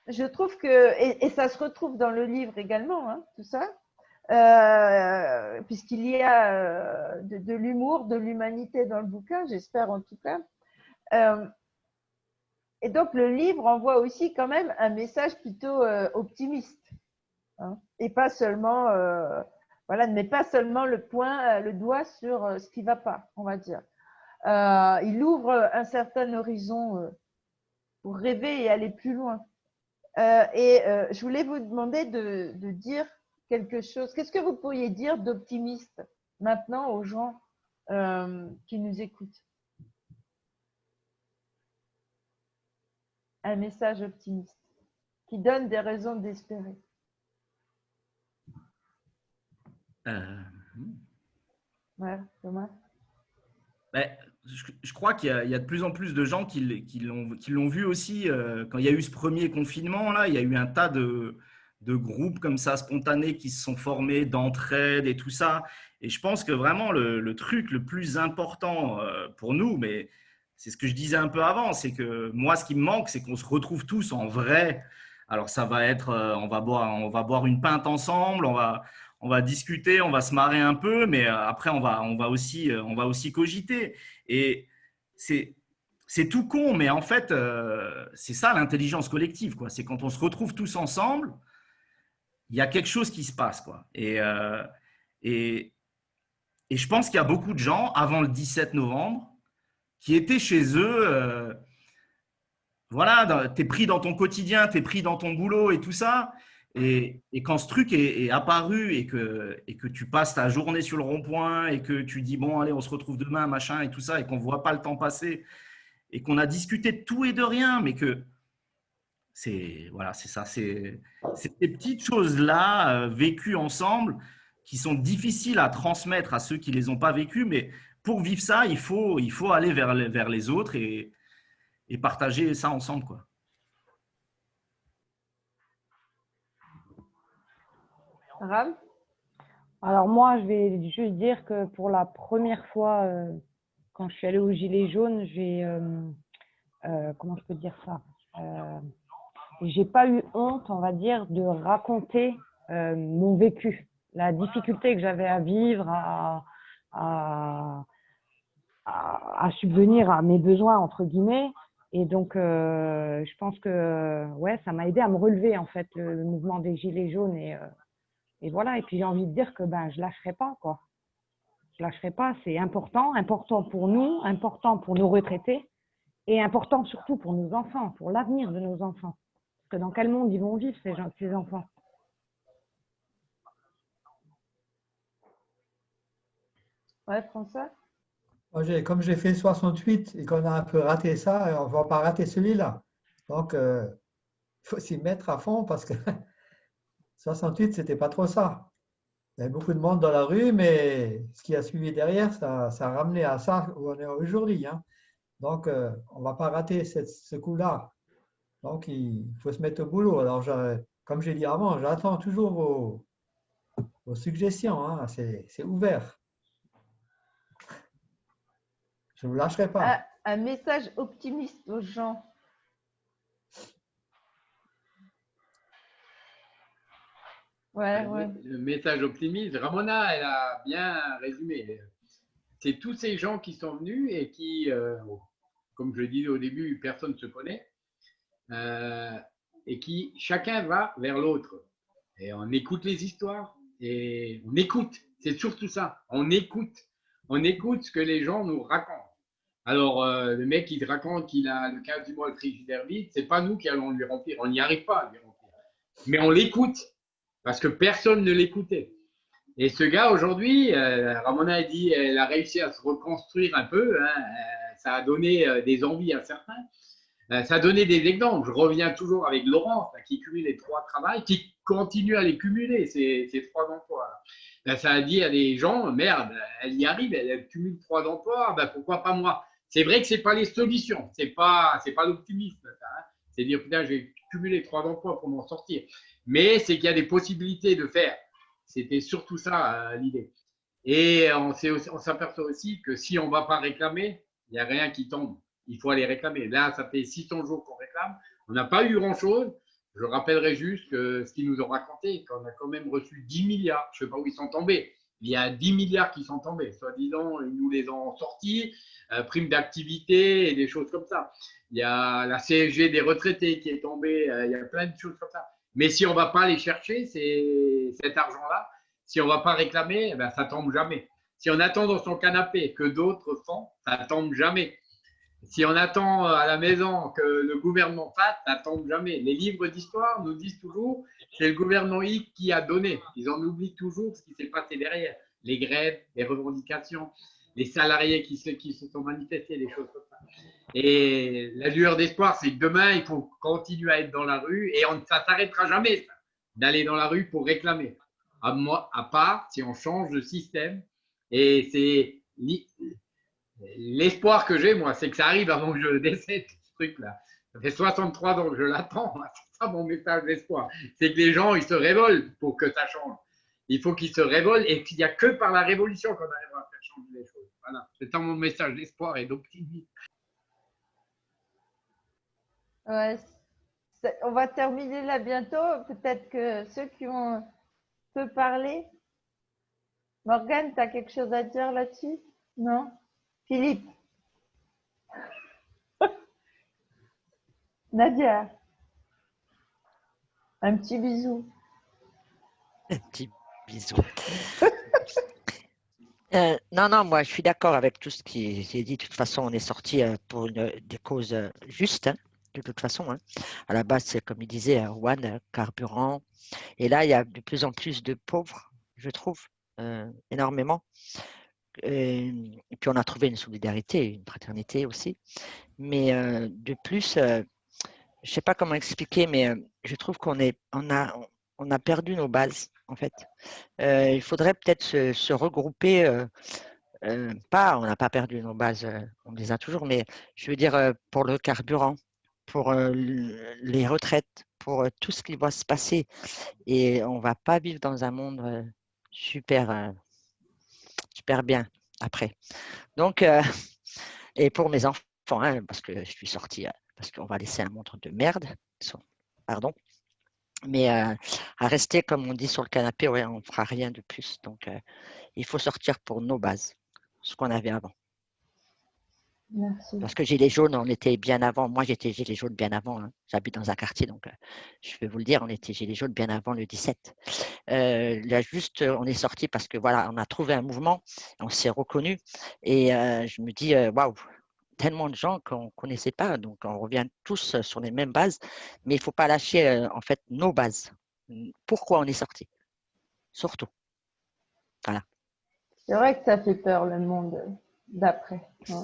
Je trouve que, et ça se retrouve dans le livre également, hein, tout ça, puisqu'il y a de l'humour, de l'humanité dans le bouquin, j'espère en tout cas. Et donc, le livre envoie aussi quand même un message plutôt optimiste. Hein, et pas seulement, ne met pas seulement le doigt sur ce qui ne va pas, on va dire. Il ouvre un certain horizon pour rêver et aller plus loin. Je voulais vous demander de dire quelque chose. Qu'est-ce que vous pourriez dire d'optimiste maintenant aux gens qui nous écoutent? Un message optimiste qui donne des raisons d'espérer. Ouais, Thomas. Je crois qu'il y a de plus en plus de gens qui l'ont vu aussi. Quand il y a eu ce premier confinement, là, il y a eu un tas de groupes comme ça, spontanés, qui se sont formés, d'entraide et tout ça. Et je pense que vraiment, le truc le plus important pour nous, mais c'est ce que je disais un peu avant, c'est que moi, ce qui me manque, c'est qu'on se retrouve tous en vrai. Alors, ça va être, on va boire une pinte ensemble, on va discuter, on va se marrer un peu, mais après, on va aussi cogiter. Et c'est tout con, mais en fait, c'est ça l'intelligence collective, quoi. C'est quand on se retrouve tous ensemble, il y a quelque chose qui se passe, quoi. Et je pense qu'il y a beaucoup de gens, avant le 17 novembre, qui étaient chez eux. Voilà, tu es pris dans ton quotidien, tu es pris dans ton boulot et tout ça. Et quand ce truc est apparu et que tu passes ta journée sur le rond-point et que tu dis, bon, allez, on se retrouve demain, machin et tout ça, et qu'on ne voit pas le temps passer et qu'on a discuté de tout et de rien, mais que Voilà, c'est ça. C'est ces petites choses-là vécues ensemble qui sont difficiles à transmettre à ceux qui les ont pas vécues. Mais pour vivre ça, il faut aller vers les autres et partager ça ensemble, quoi. Ram? Alors moi, je vais juste dire que pour la première fois, quand je suis allée au Gilet jaune, comment je peux dire ça? J'ai pas eu honte, on va dire, de raconter mon vécu, la difficulté que j'avais à vivre, à subvenir à mes besoins, entre guillemets. Et donc, je pense que ouais, ça m'a aidé à me relever, en fait, le mouvement des Gilets jaunes. Et voilà. Et puis, j'ai envie de dire que je lâcherai pas, quoi. Je lâcherai pas. C'est important, important pour nous, important pour nos retraités et important surtout pour nos enfants, pour l'avenir de nos enfants. Parce que dans quel monde ils vont vivre, ces enfants? Ouais, François? Comme j'ai fait 68 et qu'on a un peu raté ça, on ne va pas rater celui-là. Donc, il faut s'y mettre à fond parce que 68, c'était pas trop ça. Il y avait beaucoup de monde dans la rue, mais ce qui a suivi derrière, ça a ramené à ça où on est aujourd'hui, hein. Donc, on ne va pas rater ce coup-là. Donc, il faut se mettre au boulot. Alors, comme j'ai dit avant, j'attends toujours vos suggestions, hein. C'est ouvert. Je ne vous lâcherai pas. Un message optimiste aux gens. Ouais. Le message optimiste, Ramona, elle a bien résumé. C'est tous ces gens qui sont venus et qui, comme je le disais au début, personne ne se connaît, et qui chacun va vers l'autre. Et on écoute les histoires et on écoute. C'est surtout ça. On écoute ce que les gens nous racontent. Alors, le mec qui te raconte qu'il a le 15 du mois le frigidaire vide, c'est pas nous qui allons lui remplir. On n'y arrive pas à lui remplir. Mais on l'écoute parce que personne ne l'écoutait. Et ce gars, aujourd'hui, Ramona a dit, elle a réussi à se reconstruire un peu, hein, ça a donné des envies à certains, ça a donné des exemples. Je reviens toujours avec Laurence, qui cumule les 3 travails, qui continue à les cumuler, ces 3 emplois. Là, ça a dit à des gens, merde, elle y arrive, elle cumule 3 emplois, pourquoi pas moi? C'est vrai que ce n'est pas les solutions, c'est pas l'optimisme, hein. C'est dire, putain, j'ai cumulé 3 emplois pour m'en sortir. Mais c'est qu'il y a des possibilités de faire. C'était surtout ça l'idée. Et on s'aperçoit aussi que si on ne va pas réclamer, il n'y a rien qui tombe. Il faut aller réclamer. Là, ça fait 600 jours qu'on réclame. On n'a pas eu grand-chose. Je rappellerai juste que ce qu'ils nous ont raconté, qu'on a quand même reçu 10 milliards. Je ne sais pas où ils sont tombés. Il y a 10 milliards qui sont tombés. Soi-disant, ils nous les ont sortis, primes d'activité et des choses comme ça. Il y a la CSG des retraités qui est tombée. Il y a plein de choses comme ça. Mais si on ne va pas aller chercher cet argent-là, si on ne va pas réclamer, ça ne tombe jamais. Si on attend dans son canapé que d'autres font, ça ne tombe jamais. Si on attend à la maison que le gouvernement fasse, ça ne tombe jamais. Les livres d'histoire nous disent toujours que c'est le gouvernement X qui a donné. Ils en oublient toujours ce qui s'est passé derrière. Les grèves, les revendications, les salariés qui se sont manifestés, des choses comme ça. Et la lueur d'espoir, c'est que demain, il faut continuer à être dans la rue et ça ne s'arrêtera jamais, ça, d'aller dans la rue pour réclamer. À part si on change de système. Et c'est l'espoir que j'ai, moi, c'est que ça arrive avant que je décède, ce truc-là. Ça fait 63 ans que je l'attends. C'est ça mon message d'espoir. C'est que les gens, ils se révoltent pour que ça change. Il faut qu'ils se révoltent et qu'il n'y a que par la révolution qu'on arrivera à faire changer les choses. Voilà. C'est ça mon message d'espoir et d'optimisme. Ouais, on va terminer là bientôt. Peut-être que ceux qui ont peu parlé. Morgane, tu as quelque chose à dire là-dessus? Non? Philippe? Nadia? Un petit bisou. Un petit bisou. Non, moi je suis d'accord avec tout ce qui est dit. De toute façon, on est sorti pour des causes justes, hein, de toute façon. Hein. À la base, c'est comme il disait, Juan, carburant. Et là, il y a de plus en plus de pauvres, je trouve, énormément. Et puis on a trouvé une solidarité, une fraternité aussi. Mais de plus, je sais pas comment expliquer, mais je trouve on a perdu nos bases, en fait. Il faudrait peut-être se regrouper. On n'a pas perdu nos bases, on les a toujours, mais je veux dire pour le carburant, pour les retraites, pour tout ce qui va se passer. Et on ne va pas vivre dans un monde super bien après. Donc, et pour mes enfants, hein, parce que je suis sortie, parce qu'on va laisser un monde de merde, pardon. Mais à rester, comme on dit, sur le canapé, ouais, on ne fera rien de plus. Donc, il faut sortir pour nos bases, ce qu'on avait avant. Merci. Parce que Gilets jaunes, on était bien avant. Moi, j'étais Gilets jaunes bien avant. Hein. J'habite dans un quartier, donc je vais vous le dire, on était Gilets jaunes bien avant le 17. Là, juste, on est sorti parce que voilà, on a trouvé un mouvement, on s'est reconnu. Et je me dis, waouh, tellement de gens qu'on ne connaissait pas. Donc, on revient tous sur les mêmes bases. Mais il ne faut pas lâcher, en fait, nos bases. Pourquoi on est sorti? Surtout. Voilà. C'est vrai que ça fait peur, le monde d'après. Ouais.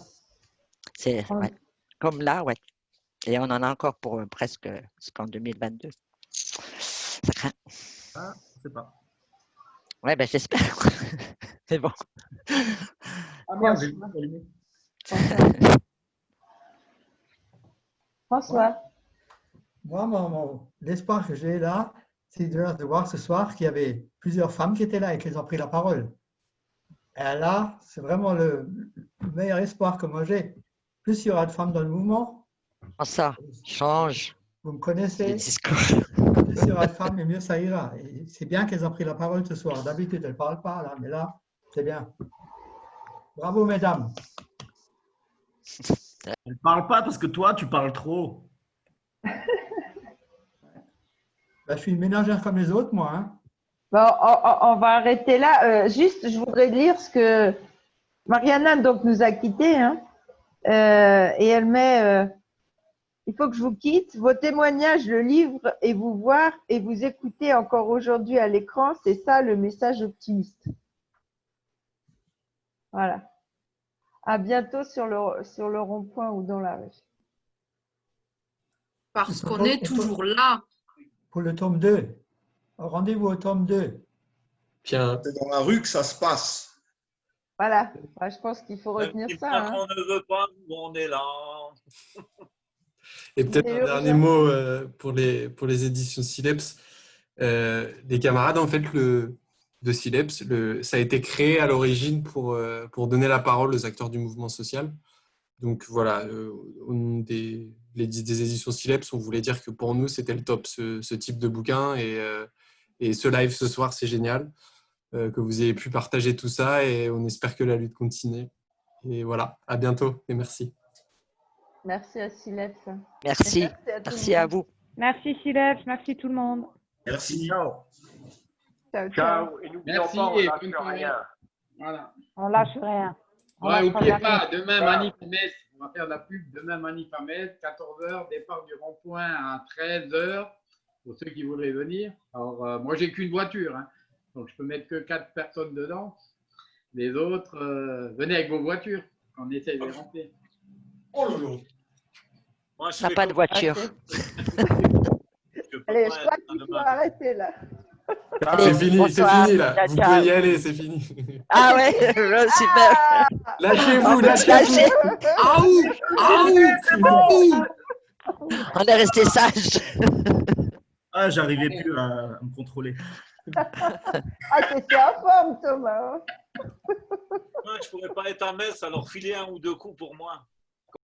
C'est ouais. Comme là, ouais. Et on en a encore pour presque jusqu'en 2022. Ça craint. Ah, je sais pas. Ouais, ben j'espère. C'est bon. Ah merde, j'ai allumé. François. Moi, l'espoir que j'ai là, c'est de voir ce soir qu'il y avait plusieurs femmes qui étaient là et qu'elles ont pris la parole. Et là, c'est vraiment le meilleur espoir que moi j'ai. Plus il y aura de femmes dans le mouvement. Ça change. Vous me connaissez. Plus il y aura de femmes, et mieux ça ira. Et c'est bien qu'elles ont pris la parole ce soir. D'habitude, elles ne parlent pas, là, mais là, c'est bien. Bravo, mesdames. Elle ne parle pas parce que toi, tu parles trop. Je suis une ménagère comme les autres, moi. Hein. Bon, on va arrêter là. Juste, je voudrais lire ce que Mariana donc, nous a quittés. Hein. Et elle met il faut que je vous quitte. Vos témoignages, le livre et vous voir et vous écouter encore aujourd'hui à l'écran, c'est ça le message optimiste. Voilà. À bientôt sur le rond-point ou dans la rue. Parce qu'on est toujours là. Pour le tome 2. Rendez-vous au tome 2. C'est dans la rue que ça se passe. Voilà. Enfin, je pense qu'il faut retenir ça. Hein. On ne veut pas, on est là. Et peut-être un dernier mot pour les éditions Sileps. Les camarades, en fait, de Sileps, ça a été créé à l'origine pour donner la parole aux acteurs du mouvement social. Donc voilà, au nom des éditions Sileps, on voulait dire que pour nous, c'était le top, ce type de bouquin. Et ce live ce soir, c'est génial que vous ayez pu partager tout ça et on espère que la lutte continue. Et voilà, à bientôt et merci. Merci à Sileps. Merci. Merci à vous. Merci Sileps, merci tout le monde. Merci. Ciao. Ciao, Ciao. Et n'oublions Merci pas, on et lâche bonne soirée. rien. Voilà. On lâche rien. Ouais, n'oubliez lâchera pas, jamais. demain, manif à Metz. On va faire de la pub. Demain, manif à Metz, 14h, départ du rond-point à 13h, pour ceux qui voudraient venir. Alors, moi, j'ai qu'une voiture, hein, donc je peux mettre que 4 personnes dedans. Les autres, venez avec vos voitures, on essaie de les remplir. Oh là là. Moi, je Ça n'a fais pas de comme- voiture. Allez, je crois qu'il faut arrêter là. Allez, C'est fini, bonsoir. là. Ciao, Vous ciao. pouvez y aller, c'est fini. Ah ouais, super. Lâchez-vous, On peut se lâcher. On est resté sage. Ah, j'arrivais plus à me contrôler. Ah, t'étais en forme, Thomas. Moi, je pourrais pas être à Metz, alors filez un ou deux coups pour moi.